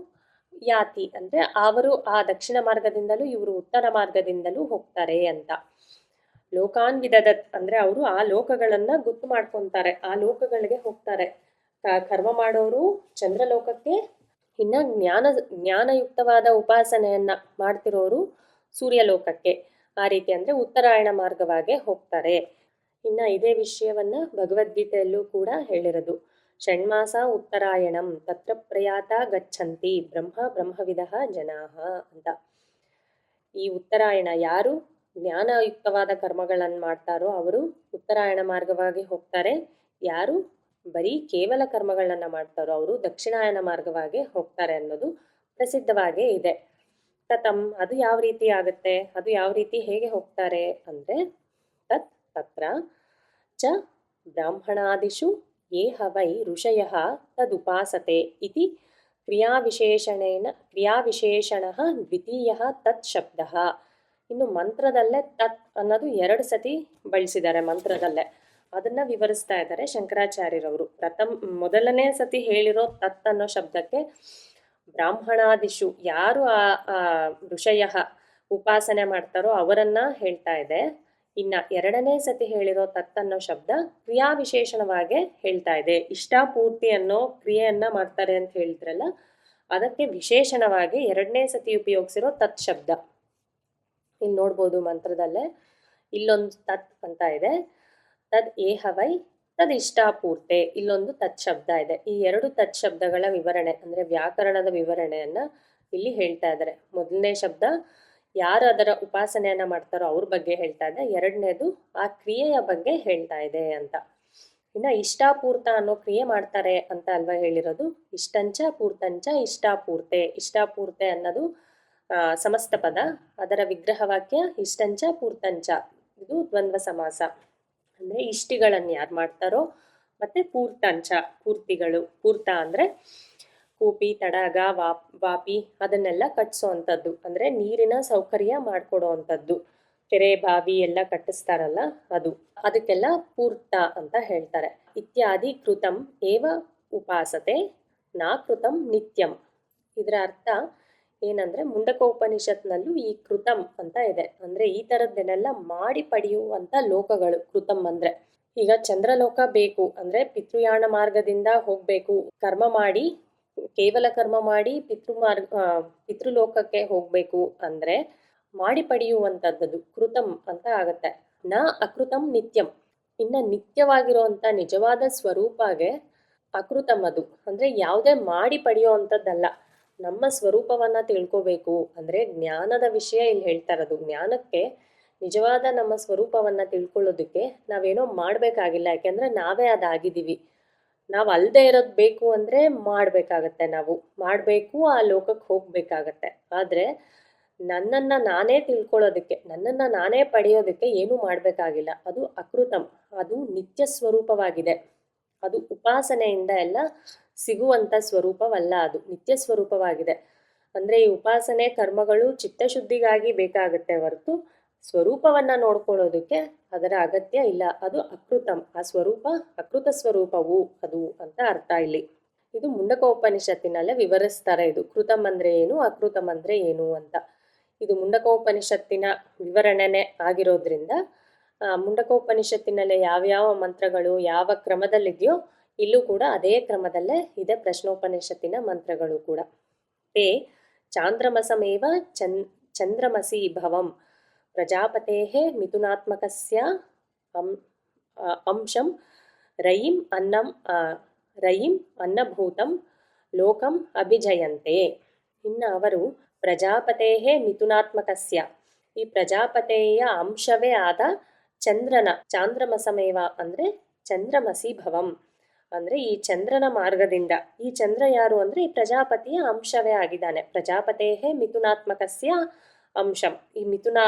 ಯಾತಿ ಅಂದರೆ ಅವರು ಆ ದಕ್ಷಿಣ ಮಾರ್ಗದಿಂದಲೂ ಇವರು ಉತ್ತರ ಮಾರ್ಗದಿಂದಲೂ ಹೋಗ್ತಾರೆ ಅಂತ. ಲೋಕಾನ್ ವಿದದತ್ ಅಂದರೆ ಅವರು ಆ ಲೋಕಗಳನ್ನ ಗೊತ್ತು ಮಾಡ್ಕೊತಾರೆ, ಆ ಲೋಕಗಳಿಗೆ ಹೋಗ್ತಾರೆ. ಕರ್ಮ ಮಾಡೋರು ಚಂದ್ರಲೋಕಕ್ಕೆ, ಇನ್ನು ಜ್ಞಾನಯುಕ್ತವಾದ ಉಪಾಸನೆಯನ್ನ ಮಾಡ್ತಿರೋರು ಸೂರ್ಯಲೋಕಕ್ಕೆ. ಆ ರೀತಿ ಅಂದರೆ ಉತ್ತರಾಯಣ ಮಾರ್ಗವಾಗಿ ಹೋಗ್ತಾರೆ. ಇನ್ನು ಇದೇ ವಿಷಯವನ್ನ ಭಗವದ್ಗೀತೆಯಲ್ಲೂ ಕೂಡ ಹೇಳಿರೋದು. ಷಣ್ಮಾಸ ಉತ್ತರಾಯಣಂ ತತ್ರ ಪ್ರಯಾತ ಗಚ್ಚಂತಿ ಬ್ರಹ್ಮವಿದಃ ಜನಾಃ ಅಂತ. ಈ ಉತ್ತರಾಯಣ, ಯಾರು ಜ್ಞಾನಯುಕ್ತವಾದ ಕರ್ಮಗಳನ್ನು ಮಾಡ್ತಾರೋ ಅವರು ಉತ್ತರಾಯಣ ಮಾರ್ಗವಾಗಿ ಹೋಗ್ತಾರೆ. ಯಾರು ಬರೀ ಕೇವಲ ಕರ್ಮಗಳನ್ನ ಮಾಡ್ತಾರೋ ಅವರು ದಕ್ಷಿಣಾಯನ ಮಾರ್ಗವಾಗಿ ಹೋಗ್ತಾರೆ ಅನ್ನೋದು ಪ್ರಸಿದ್ಧವಾಗೇ ಇದೆ. ಕಥಂ, ಅದು ಯಾವ ರೀತಿ ಆಗುತ್ತೆ, ಅದು ಯಾವ ರೀತಿ ಹೇಗೆ ಹೋಗ್ತಾರೆ ಅಂದರೆ ತತ್ರ ಚ ಬ್ರಾಹ್ಮಣಾದಿಷು ಯೇ ಹವೈ ಋಷಯಃ ತದುಪಾಸತೆ ಇತಿ ಕ್ರಿಯಾವಿಶೇಷಣಃ ದ್ವಿತೀಯಃ ತತ್ ಶಬ್ದಃ. ಇನ್ನು ಮಂತ್ರದಲ್ಲೇ ತತ್ ಅನ್ನೋದು 2 ಸತಿ ಬಳಸಿದ್ದಾರೆ ಮಂತ್ರದಲ್ಲೇ. ಅದನ್ನ ವಿವರಿಸ್ತಾ ಇದ್ದಾರೆ ಶಂಕರಾಚಾರ್ಯರವರು. ಮೊದಲನೇ ಸತಿ ಹೇಳಿರೋ ತತ್ ಅನ್ನೋ ಶಬ್ದಕ್ಕೆ ಬ್ರಾಹ್ಮಣಾದಿಷು, ಯಾರು ಆ ಋಷಯ ಉಪಾಸನೆ ಮಾಡ್ತಾರೋ ಅವರನ್ನ ಹೇಳ್ತಾ ಇದೆ. ಇನ್ನ 2ನೇ ಸತಿ ಹೇಳಿರೋ ತತ್ ಅನ್ನೋ ಶಬ್ದ ಕ್ರಿಯಾವಿಶೇಷಣವಾಗಿ ಹೇಳ್ತಾ ಇದೆ. ಇಷ್ಟಾಪೂರ್ತಿ ಅನ್ನೋ ಕ್ರಿಯೆಯನ್ನ ಮಾಡ್ತಾರೆ ಅಂತ ಹೇಳಿದ್ರಲ್ಲ, ಅದಕ್ಕೆ ವಿಶೇಷಣವಾಗಿ 2ನೇ ಸತಿ ಉಪಯೋಗಿಸಿರೋ ತತ್ ಶಬ್ದ. ಇಲ್ಲಿ ನೋಡ್ಬೋದು ಮಂತ್ರದಲ್ಲೇ ಇಲ್ಲೊಂದು ತತ್ ಅಂತ ಇದೆ, ತದ್ ಏಹವೈ ತದ್ ಇಷ್ಟಾಪೂರ್ತೆ, ಇಲ್ಲೊಂದು ತತ್ ಶಬ್ದ ಇದೆ. ಈ 2 ತತ್ ಶಬ್ದಗಳ ವಿವರಣೆ ಅಂದರೆ ವ್ಯಾಕರಣದ ವಿವರಣೆಯನ್ನ ಇಲ್ಲಿ ಹೇಳ್ತಾ ಇದ್ದಾರೆ. ಮೊದಲನೇ ಶಬ್ದ ಯಾರು ಅದರ ಉಪಾಸನೆಯನ್ನ ಮಾಡ್ತಾರೋ ಅವ್ರ ಬಗ್ಗೆ ಹೇಳ್ತಾ ಇದೆ, 2ನೇದು ಆ ಕ್ರಿಯೆಯ ಬಗ್ಗೆ ಹೇಳ್ತಾ ಇದೆ ಅಂತ. ಇನ್ನು ಇಷ್ಟಾಪೂರ್ತ ಅನ್ನೋ ಕ್ರಿಯೆ ಮಾಡ್ತಾರೆ ಅಂತ ಅಲ್ವಾ ಹೇಳಿರೋದು. ಇಷ್ಟಂಚ ಪೂರ್ತಂಚ ಇಷ್ಟಾಪೂರ್ತೆ. ಇಷ್ಟಾಪೂರ್ತೆ ಅನ್ನೋದು ಸಮಸ್ತ ಪದ, ಅದರ ವಿಗ್ರಹ ವಾಕ್ಯ ಇಷ್ಟಂಚ ಪೂರ್ತಂಚ. ಇದು ದ್ವಂದ್ವ ಸಮಾಸ. ಅಂದರೆ ಇಷ್ಟಿಗಳನ್ನು ಯಾರು ಮಾಡ್ತಾರೋ, ಮತ್ತು ಪೂರ್ತಾಂಚ, ಪೂರ್ತಿಗಳು. ಪೂರ್ತ ಅಂದರೆ ಕೂಪಿ, ತಡಾಗ, ವಾಪಿ ಅದನ್ನೆಲ್ಲ ಕಟ್ಟಿಸೋ ಅಂಥದ್ದು, ಅಂದರೆ ನೀರಿನ ಸೌಕರ್ಯ ಮಾಡಿಕೊಡೋ ಅಂಥದ್ದು. ಕೆರೆ ಬಾವಿ ಎಲ್ಲ ಕಟ್ಟಿಸ್ತಾರಲ್ಲ ಅದು, ಅದಕ್ಕೆಲ್ಲ ಪೂರ್ತ ಅಂತ ಹೇಳ್ತಾರೆ. ಇತ್ಯಾದಿ ಕೃತಂ ಏವ ಉಪಾಸತೆ ನಾ ಕೃತಂ ನಿತ್ಯಂ. ಇದರ ಅರ್ಥ ಏನಂದರೆ ಮುಂಡಕೋಪನಿಷತ್ನಲ್ಲೂ ಈ ಕೃತಂ ಅಂತ ಇದೆ. ಅಂದರೆ ಈ ಥರದ್ದನ್ನೆಲ್ಲ ಮಾಡಿ ಪಡೆಯುವಂಥ ಲೋಕಗಳು ಕೃತಂ ಅಂದರೆ. ಈಗ ಚಂದ್ರಲೋಕ ಬೇಕು ಅಂದರೆ ಪಿತೃಯಾಣ ಮಾರ್ಗದಿಂದ ಹೋಗಬೇಕು, ಕರ್ಮ ಮಾಡಿ, ಕೇವಲ ಕರ್ಮ ಮಾಡಿ ಪಿತೃಲೋಕಕ್ಕೆ ಹೋಗಬೇಕು ಅಂದರೆ ಮಾಡಿ ಪಡೆಯುವಂಥದ್ದು ಕೃತಂ ಅಂತ ಆಗತ್ತೆ. ನ ಅಕೃತಂ ನಿತ್ಯಂ. ಇನ್ನು ನಿತ್ಯವಾಗಿರುವಂಥ ನಿಜವಾದ ಸ್ವರೂಪಗೆ ಅಕೃತಂ ಅದು. ಅಂದರೆ ಯಾವುದೇ ಮಾಡಿ ಪಡೆಯೋ ಅಂಥದ್ದಲ್ಲ. ನಮ್ಮ ಸ್ವರೂಪವನ್ನು ತಿಳ್ಕೋಬೇಕು ಅಂದರೆ ಜ್ಞಾನದ ವಿಷಯ ಇಲ್ಲಿ ಹೇಳ್ತಾ ಇರೋದು. ಜ್ಞಾನಕ್ಕೆ ನಿಜವಾದ ನಮ್ಮ ಸ್ವರೂಪವನ್ನು ತಿಳ್ಕೊಳ್ಳೋದಕ್ಕೆ ನಾವೇನೋ ಮಾಡಬೇಕಾಗಿಲ್ಲ, ಯಾಕೆಂದರೆ ನಾವೇ ಅದಾಗಿದ್ದೀವಿ. ನಾವು ಅಲ್ಲದೆ ಇರೋದು ಬೇಕು ಅಂದರೆ ಮಾಡಬೇಕಾಗತ್ತೆ, ನಾವು ಮಾಡಬೇಕು, ಆ ಲೋಕಕ್ಕೆ ಹೋಗಬೇಕಾಗತ್ತೆ. ಆದರೆ ನನ್ನನ್ನು ನಾನೇ ತಿಳ್ಕೊಳ್ಳೋದಕ್ಕೆ, ನನ್ನನ್ನು ನಾನೇ ಪಡೆಯೋದಕ್ಕೆ ಏನೂ ಮಾಡಬೇಕಾಗಿಲ್ಲ. ಅದು ಅಕೃತಂ, ಅದು ನಿತ್ಯ ಸ್ವರೂಪವಾಗಿದೆ. ಅದು ಉಪಾಸನೆಯಿಂದ ಎಲ್ಲ ಸಿಗುವಂಥ ಸ್ವರೂಪವಲ್ಲ, ಅದು ನಿತ್ಯ ಸ್ವರೂಪವಾಗಿದೆ. ಅಂದರೆ ಈ ಉಪಾಸನೆ ಕರ್ಮಗಳು ಚಿತ್ತಶುದ್ಧಿಗಾಗಿ ಬೇಕಾಗುತ್ತೆ ಹೊರತು ಸ್ವರೂಪವನ್ನು ನೋಡ್ಕೊಳ್ಳೋದಕ್ಕೆ ಅದರ ಅಗತ್ಯ ಇಲ್ಲ. ಅದು ಅಕೃತಂ, ಆ ಸ್ವರೂಪ ಅಕೃತ ಸ್ವರೂಪವು ಅದು ಅಂತ ಅರ್ಥ ಇಲ್ಲಿ. ಇದು ಮುಂಡಕೋಪನಿಷತ್ತಿನಲ್ಲೇ ವಿವರಿಸ್ತಾರೆ. ಇದು ಕೃತಂ ಅಂದರೆ ಏನು, ಅಕೃತಂ ಅಂದರೆ ಏನು ಅಂತ. ಇದು ಮುಂಡಕೋಪನಿಷತ್ತಿನ ವಿವರಣೆನೇ ಆಗಿರೋದ್ರಿಂದ ಮುಂಡಕೋಪನಿಷತ್ತಿನಲ್ಲೇ ಯಾವ್ಯಾವ ಮಂತ್ರಗಳು ಯಾವ ಕ್ರಮದಲ್ಲಿದೆಯೋ ಇಲ್ಲೂ ಕೂಡ ಅದೇ ಕ್ರಮದಲ್ಲೇ ಇದೆ ಪ್ರಶ್ನೋಪನಿಷತ್ತಿನ ಮಂತ್ರಗಳು ಕೂಡ. ತೇ ಚಾಂದ್ರಮಸಮೇವ ಚಂದ್ರಮಸಿ ಭವಂ ಪ್ರಜಾಪತೇಃ ಮಿಥುನಾತ್ಮಕಸ್ಯ ಅಂಶಂ ರಯಿಂ ಅನ್ನಭೂತಂ ಲೋಕಂ ಅಭಿಜಯಂತೆ. ಇನ್ನು ಅವರು ಪ್ರಜಾಪತೇಃ ಮಿಥುನಾತ್ಮಕಸ್ಯ, ಈ ಪ್ರಜಾಪತೆಯ ಅಂಶವೇ ಆದ ಚಾಂದ್ರಮಸಮೇವ ಅಂದರೆ ಚಂದ್ರಮಸಿ ಭವಂ ಅಂದರೆ ಈ ಚಂದ್ರನ ಮಾರ್ಗದಿಂದ. ಈ ಚಂದ್ರ ಯಾರು ಅಂದರೆ ಈ ಪ್ರಜಾಪತಿಯ ಅಂಶವೇ ಆಗಿದ್ದಾನೆ. ಪ್ರಜಾಪತೇಃ ಮಿಥುನಾತ್ಮಕಸ್ಯ ಅಂಶಂ. ಈ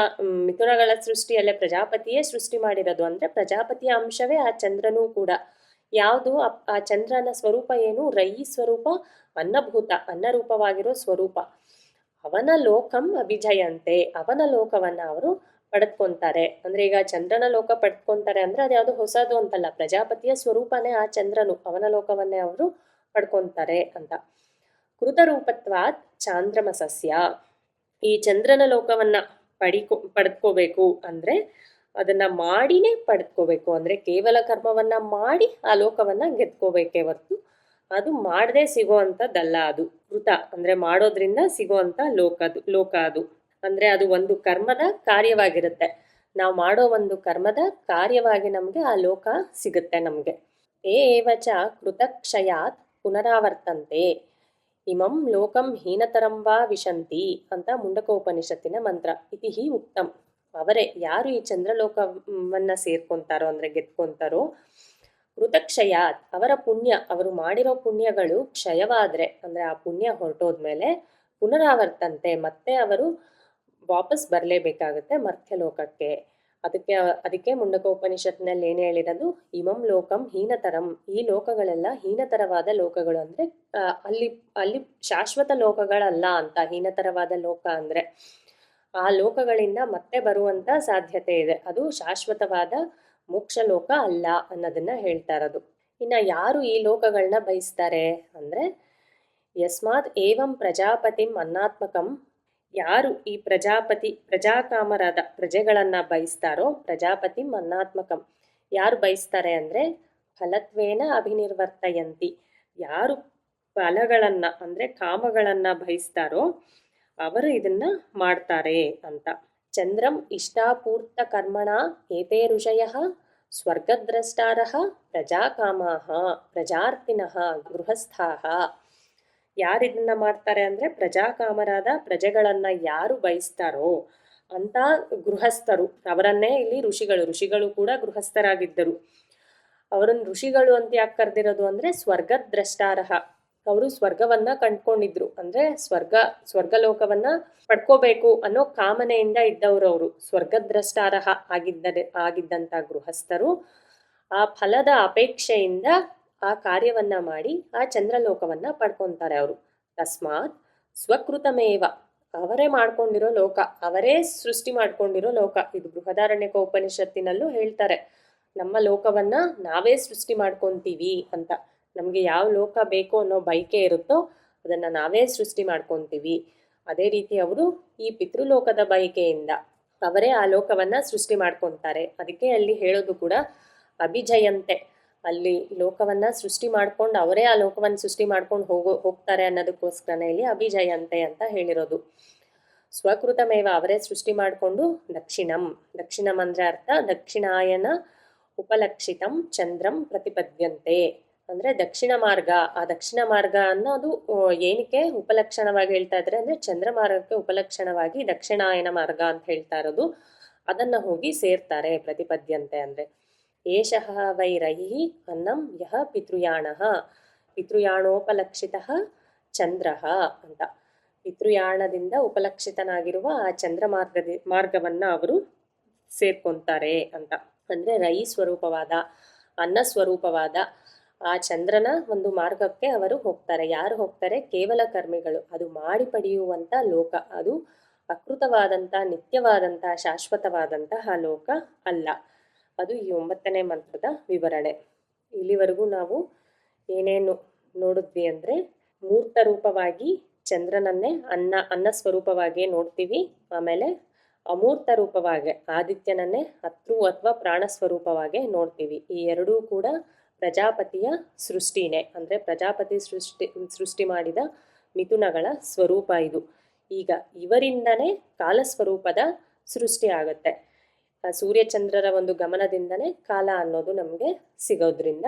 ಮಿಥುನಗಳ ಸೃಷ್ಟಿಯಲ್ಲೇ ಪ್ರಜಾಪತಿಯೇ ಸೃಷ್ಟಿ ಮಾಡಿರೋದು. ಅಂದರೆ ಪ್ರಜಾಪತಿಯ ಅಂಶವೇ ಆ ಚಂದ್ರನೂ ಕೂಡ. ಯಾವುದು ಆ ಚಂದ್ರನ ಸ್ವರೂಪ ಏನು? ರಯಿ ಸ್ವರೂಪ, ಅನ್ನಭೂತ, ಅನ್ನರೂಪವಾಗಿರೋ ಸ್ವರೂಪ. ಅವನ ಲೋಕಂ ಅಭಿಜಯಂತೆ, ಅವನ ಲೋಕವನ್ನು ಅವರು ಪಡೆದ್ಕೊತಾರೆ. ಅಂದರೆ ಈಗ ಚಂದ್ರನ ಲೋಕ ಪಡ್ಕೊತಾರೆ ಅಂದರೆ ಅದು ಯಾವುದು ಹೊಸದು ಅಂತಲ್ಲ, ಪ್ರಜಾಪತಿಯ ಸ್ವರೂಪನೇ ಆ ಚಂದ್ರನು, ಅವನ ಲೋಕವನ್ನೇ ಅವರು ಪಡ್ಕೊತಾರೆ ಅಂತ. ಕೃತರೂಪತ್ವಾತ್ ಚಾಂದ್ರಮಸಸ್ಯ, ಈ ಚಂದ್ರನ ಲೋಕವನ್ನು ಪಡೆದ್ಕೋಬೇಕು ಅಂದರೆ ಅದನ್ನು ಮಾಡಿನೇ ಪಡೆದ್ಕೋಬೇಕು. ಅಂದರೆ ಕೇವಲ ಕರ್ಮವನ್ನು ಮಾಡಿ ಆ ಲೋಕವನ್ನು ಗೆದ್ಕೋಬೇಕೇ ಹೊರತು ಅದು ಮಾಡದೆ ಸಿಗೋವಂಥದ್ದಲ್ಲ. ಅದು ಕೃತ ಅಂದರೆ ಮಾಡೋದ್ರಿಂದ ಸಿಗೋವಂಥ ಲೋಕ ಅದು. ಅಂದರೆ ಅದು ಒಂದು ಕರ್ಮದ ಕಾರ್ಯವಾಗಿರುತ್ತೆ. ನಾವು ಮಾಡೋ ಒಂದು ಕರ್ಮದ ಕಾರ್ಯವಾಗಿ ನಮಗೆ ಆ ಲೋಕ ಸಿಗುತ್ತೆ ನಮಗೆ. ಏವಚ ಕೃತಕ್ಷಯಾತ್ ಪುನರಾವರ್ತಂತೆ ಇಮಂ ಲೋಕಂ ಹೀನತರಂ ವಾ ವಿಶಂತಿ ಅಂತ ಮುಂಡಕೋಪನಿಷತ್ತಿನ ಮಂತ್ರ. ಇತಿ ಹಿ ಉಕ್ತಂ. ಅವರೇ ಯಾರು ಈ ಚಂದ್ರಲೋಕವನ್ನು ಸೇರ್ಕೊತಾರೋ ಅಂದರೆ ಗೆದ್ಕೊಂತಾರೋ, ಕೃತಕ್ಷಯಾತ್ ಅವರ ಪುಣ್ಯ, ಅವರು ಮಾಡಿರೋ ಪುಣ್ಯಗಳು ಕ್ಷಯವಾದರೆ ಅಂದರೆ ಆ ಪುಣ್ಯ ಹೊರಟೋದ್ಮೇಲೆ ಪುನರಾವರ್ತಂತೆ ಮತ್ತೆ ಅವರು ವಾಪಸ್ ಬರಲೇಬೇಕಾಗುತ್ತೆ ಮರ್ತ್ಯಲೋಕಕ್ಕೆ. ಅದಕ್ಕೆ ಮುಂಡಕೋಪನಿಷತ್ನಲ್ಲಿ ಏನು ಹೇಳಿರೋದು? ಇಮಂ ಲೋಕಂ ಹೀನತರಂ, ಈ ಲೋಕಗಳೆಲ್ಲ ಹೀನತರವಾದ ಲೋಕಗಳು. ಅಂದರೆ ಅಲ್ಲಿ ಶಾಶ್ವತ ಲೋಕಗಳಲ್ಲ ಅಂತ. ಹೀನತರವಾದ ಲೋಕ ಅಂದರೆ ಆ ಲೋಕಗಳಿಂದ ಮತ್ತೆ ಬರುವಂಥ ಸಾಧ್ಯತೆ ಇದೆ, ಅದು ಶಾಶ್ವತವಾದ ಮೋಕ್ಷ ಲೋಕ ಅಲ್ಲ ಅನ್ನೋದನ್ನ ಹೇಳ್ತಾ ಇರೋದು. ಇನ್ನು ಯಾರು ಈ ಲೋಕಗಳನ್ನ ಬಯಸ್ತಾರೆ ಅಂದರೆ ಯಸ್ಮಾತ್ ಏವಂ ಪ್ರಜಾಪತಿಂ ಅನ್ನಾತ್ಮಕಂ, ಯಾರು ಈ ಪ್ರಜಾಕಾಮರಾದ ಪ್ರಜೆಗಳನ್ನು ಬಯಸ್ತಾರೋ, ಪ್ರಜಾಪತಿಂ ಅನ್ನಾತ್ಮಕಂ ಯಾರು ಬಯಸ್ತಾರೆ ಅಂದರೆ ಫಲತ್ವೇನ ಅಭಿನಿರ್ವರ್ತಯಂತಿ, ಯಾರು ಫಲಗಳನ್ನು ಅಂದರೆ ಕಾಮಗಳನ್ನು ಬಯಸ್ತಾರೋ ಅವರು ಇದನ್ನ ಮಾಡ್ತಾರೆ ಅಂತ. ಚಂದ್ರಂ ಇಷ್ಟಾಪೂರ್ತ ಕರ್ಮಣ ಏತೇ ಋಷಯಃ ಸ್ವರ್ಗದ್ರಷ್ಟಾರಃ ಪ್ರಜಾಕಾಮಾಃ ಪ್ರಜಾರ್ತಿನಃ ಗೃಹಸ್ಥಾಃ. ಯಾರು ಇದನ್ನ ಮಾಡ್ತಾರೆ ಅಂದರೆ ಪ್ರಜಾಕಾಮರಾದ ಪ್ರಜೆಗಳನ್ನು ಯಾರು ಬಯಸ್ತಾರೋ ಅಂತ ಗೃಹಸ್ಥರು, ಅವರನ್ನೇ ಇಲ್ಲಿ ಋಷಿಗಳು ಕೂಡ ಗೃಹಸ್ಥರಾಗಿದ್ದರು. ಅವರನ್ನು ಋಷಿಗಳು ಅಂತ ಯಾಕೆ ಕರೆದಿರೋದು ಅಂದರೆ ಸ್ವರ್ಗದ್ರಷ್ಟಾರಃ, ಅವರು ಸ್ವರ್ಗವನ್ನ ಕಂಡ್ಕೊಂಡಿದ್ರು. ಅಂದ್ರೆ ಸ್ವರ್ಗಲೋಕವನ್ನ ಪಡ್ಕೋಬೇಕು ಅನ್ನೋ ಕಾಮನೆಯಿಂದ ಇದ್ದವರು. ಅವರು ಸ್ವರ್ಗದ್ರಷ್ಟಾರಹ ಆಗಿದ್ದಂತ ಗೃಹಸ್ಥರು ಆ ಫಲದ ಅಪೇಕ್ಷೆಯಿಂದ ಆ ಕಾರ್ಯವನ್ನ ಮಾಡಿ ಆ ಚಂದ್ರಲೋಕವನ್ನ ಪಡ್ಕೊಂತಾರೆ ಅವರು. ತಸ್ಮಾತ್ ಸ್ವಕೃತಮೇವ, ಅವರೇ ಮಾಡ್ಕೊಂಡಿರೋ ಲೋಕ, ಅವರೇ ಸೃಷ್ಟಿ ಮಾಡ್ಕೊಂಡಿರೋ ಲೋಕ. ಇದು ಬೃಹದಾರಣ್ಯಕ ಉಪನಿಷತ್ತಿನಲ್ಲೂ ಹೇಳ್ತಾರೆ, ನಮ್ಮ ಲೋಕವನ್ನ ನಾವೇ ಸೃಷ್ಟಿ ಮಾಡ್ಕೊಂತೀವಿ ಅಂತ. ನಮ್ಗೆ ಯಾವ ಲೋಕ ಬೇಕು ಅನ್ನೋ ಬಯಕೆ ಇರುತ್ತೋ ಅದನ್ನ ನಾವೇ ಸೃಷ್ಟಿ ಮಾಡ್ಕೊಂತೀವಿ. ಅದೇ ರೀತಿ ಅವರು ಈ ಪಿತೃಲೋಕದ ಬಯಕೆಯಿಂದ ಅವರೇ ಆ ಲೋಕವನ್ನ ಸೃಷ್ಟಿ ಮಾಡ್ಕೊಂತಾರೆ. ಅದಕ್ಕೆ ಅಲ್ಲಿ ಹೇಳೋದು ಕೂಡ ಅಭಿಜಯಂತೆ, ಅಲ್ಲಿ ಲೋಕವನ್ನ ಸೃಷ್ಟಿ ಮಾಡ್ಕೊಂಡು ಅವರೇ ಆ ಲೋಕವನ್ನು ಸೃಷ್ಟಿ ಮಾಡ್ಕೊಂಡು ಹೋಗ್ತಾರೆ ಅನ್ನೋದಕ್ಕೋಸ್ಕರನೇ ಇಲ್ಲಿ ಅಭಿಜಯಂತೆ ಅಂತ ಹೇಳಿರೋದು. ಸ್ವಕೃತಮೇವ, ಅವರೇ ಸೃಷ್ಟಿ ಮಾಡಿಕೊಂಡು ದಕ್ಷಿಣಂ ಅಂದ್ರೆ ಅರ್ಥ ದಕ್ಷಿಣಾಯನ ಉಪಲಕ್ಷಿತಂ ಚಂದ್ರಂ ಪ್ರತಿಪದ್ಯಂತೆ, ಅಂದ್ರೆ ದಕ್ಷಿಣ ಮಾರ್ಗ. ಆ ದಕ್ಷಿಣ ಮಾರ್ಗ ಅನ್ನೋದು ಏನಕ್ಕೆ ಉಪಲಕ್ಷಣವಾಗಿ ಹೇಳ್ತಾ ಇದ್ರೆ ಅಂದ್ರೆ ಚಂದ್ರ ಮಾರ್ಗಕ್ಕೆ ಉಪಲಕ್ಷಣವಾಗಿ ದಕ್ಷಿಣಾಯನ ಮಾರ್ಗ ಅಂತ ಹೇಳ್ತಾ ಇರೋದು. ಅದನ್ನ ಹೋಗಿ ಸೇರ್ತಾರೆ. ಪ್ರತಿಪದ್ಯಂತೆ ಅಂದ್ರೆ ಏಷಃ ವೈ ರೈಹಿ ಅನ್ನಂ ಯಹ ಪಿತೃಯಾಣಃ ಪಿತೃಯಾಣೋಪಲಕ್ಷಿತಃ ಚಂದ್ರಃ ಅಂತ. ಪಿತೃಯಾಣದಿಂದ ಉಪಲಕ್ಷಿತನಾಗಿರುವ ಆ ಚಂದ್ರ ಮಾರ್ಗವನ್ನ ಅವರು ಸೇರ್ಕೊಂತಾರೆ ಅಂತ. ಅಂದ್ರೆ ರೈ ಸ್ವರೂಪವಾದ, ಅನ್ನ ಸ್ವರೂಪವಾದ ಆ ಚಂದ್ರನ ಒಂದು ಮಾರ್ಗಕ್ಕೆ ಅವರು ಹೋಗ್ತಾರೆ. ಯಾರು ಹೋಗ್ತಾರೆ? ಕೇವಲ ಕರ್ಮಿಗಳು. ಅದು ಮಾಡಿ ಪಡೆಯುವಂತ ಲೋಕ, ಅದು ಅಕೃತವಾದಂತ, ನಿತ್ಯವಾದಂತ, ಶಾಶ್ವತವಾದಂತಹ ಲೋಕ ಅಲ್ಲ. ಅದು ಈ 9ನೇ ಮಂತ್ರದ ವಿವರಣೆ. ಇಲ್ಲಿವರೆಗೂ ನಾವು ಏನೇನು ನೋಡಿದ್ವಿ ಅಂದ್ರೆ, ಮೂರ್ತ ರೂಪವಾಗಿ ಚಂದ್ರನನ್ನೇ ಅನ್ನ ಸ್ವರೂಪವಾಗಿ ನೋಡ್ತೀವಿ. ಆಮೇಲೆ ಅಮೂರ್ತ ರೂಪವಾಗಿ ಆದಿತ್ಯನನ್ನೇ ಅತೃ ಅಥವಾ ಪ್ರಾಣ ಸ್ವರೂಪವಾಗಿ ನೋಡ್ತೀವಿ. ಈ ಎರಡೂ ಕೂಡ ಪ್ರಜಾಪತಿಯ ಸೃಷ್ಟಿನೇ. ಅಂದ್ರೆ ಪ್ರಜಾಪತಿ ಸೃಷ್ಟಿ ಮಾಡಿದ ಮಿಥುನಗಳ ಸ್ವರೂಪ ಇದು. ಈಗ ಇವರಿಂದನೇ ಕಾಲಸ್ವರೂಪದ ಸೃಷ್ಟಿ ಆಗುತ್ತೆ. ಸೂರ್ಯಚಂದ್ರರ ಒಂದು ಗಮನದಿಂದನೇ ಕಾಲ ಅನ್ನೋದು ನಮಗೆ ಸಿಗೋದ್ರಿಂದ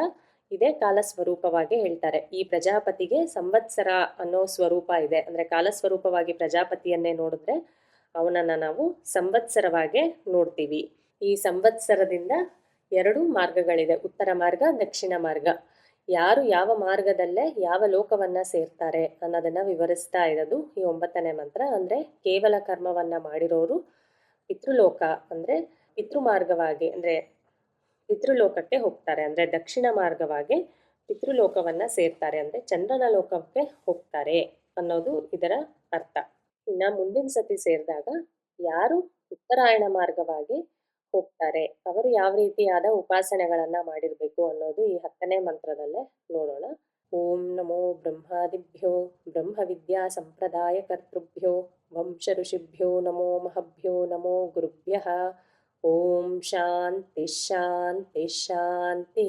ಇದೇ ಕಾಲ ಸ್ವರೂಪವಾಗಿ ಹೇಳ್ತಾರೆ. ಈ ಪ್ರಜಾಪತಿಗೆ ಸಂವತ್ಸರ ಅನ್ನೋ ಸ್ವರೂಪ ಇದೆ. ಅಂದ್ರೆ ಕಾಲ ಸ್ವರೂಪವಾಗಿ ಪ್ರಜಾಪತಿಯನ್ನೇ ನೋಡಿದ್ರೆ ಅವನನ್ನ ನಾವು ಸಂವತ್ಸರವಾಗಿ ನೋಡ್ತೀವಿ. ಈ ಸಂವತ್ಸರದಿಂದ 2 ಮಾರ್ಗಗಳಿದೆ, ಉತ್ತರ ಮಾರ್ಗ, ದಕ್ಷಿಣ ಮಾರ್ಗ. ಯಾರು ಯಾವ ಮಾರ್ಗದಲ್ಲೇ ಯಾವ ಲೋಕವನ್ನ ಸೇರ್ತಾರೆ ಅನ್ನೋದನ್ನ ವಿವರಿಸ್ತಾ ಇರೋದು ಈ 9ನೇ ಮಂತ್ರ. ಅಂದ್ರೆ ಕೇವಲ ಕರ್ಮವನ್ನ ಮಾಡಿರೋರು ಪಿತೃಲೋಕ ಅಂದ್ರೆ ಪಿತೃಮಾರ್ಗವಾಗಿ ಅಂದ್ರೆ ಪಿತೃಲೋಕಕ್ಕೆ ಹೋಗ್ತಾರೆ. ಅಂದ್ರೆ ದಕ್ಷಿಣ ಮಾರ್ಗವಾಗಿ ಪಿತೃಲೋಕವನ್ನ ಸೇರ್ತಾರೆ, ಅಂದ್ರೆ ಚಂದ್ರನ ಲೋಕಕ್ಕೆ ಹೋಗ್ತಾರೆ ಅನ್ನೋದು ಇದರ ಅರ್ಥ. ಇನ್ನ ಮುಂದಿನ ಸತಿ ಸೇರಿದಾಗ ಯಾರು ಉತ್ತರಾಯಣ ಮಾರ್ಗವಾಗಿ ಹೋಗ್ತಾರೆ, ಅವರು ಯಾವ ರೀತಿಯಾದ ಉಪಾಸನೆಗಳನ್ನ ಮಾಡಿರ್ಬೇಕು ಅನ್ನೋದು ಈ 10ನೇ ಮಂತ್ರದಲ್ಲೇ ನೋಡೋಣ. ಓಂ ನಮೋ ಬ್ರಹ್ಮಾದಿಭ್ಯೋ ಬ್ರಹ್ಮ ವಿದ್ಯಾ ಸಂಪ್ರದಾಯ ಕರ್ತೃಭ್ಯೋ ವಂಶ ಋಷಿಭ್ಯೋ ನಮೋ ಮಹಭ್ಯೋ ನಮೋ ಗುರುಭ್ಯಃ. ಓಂ ಶಾಂತಿ ಶಾಂತಿ ಶಾಂತಿ.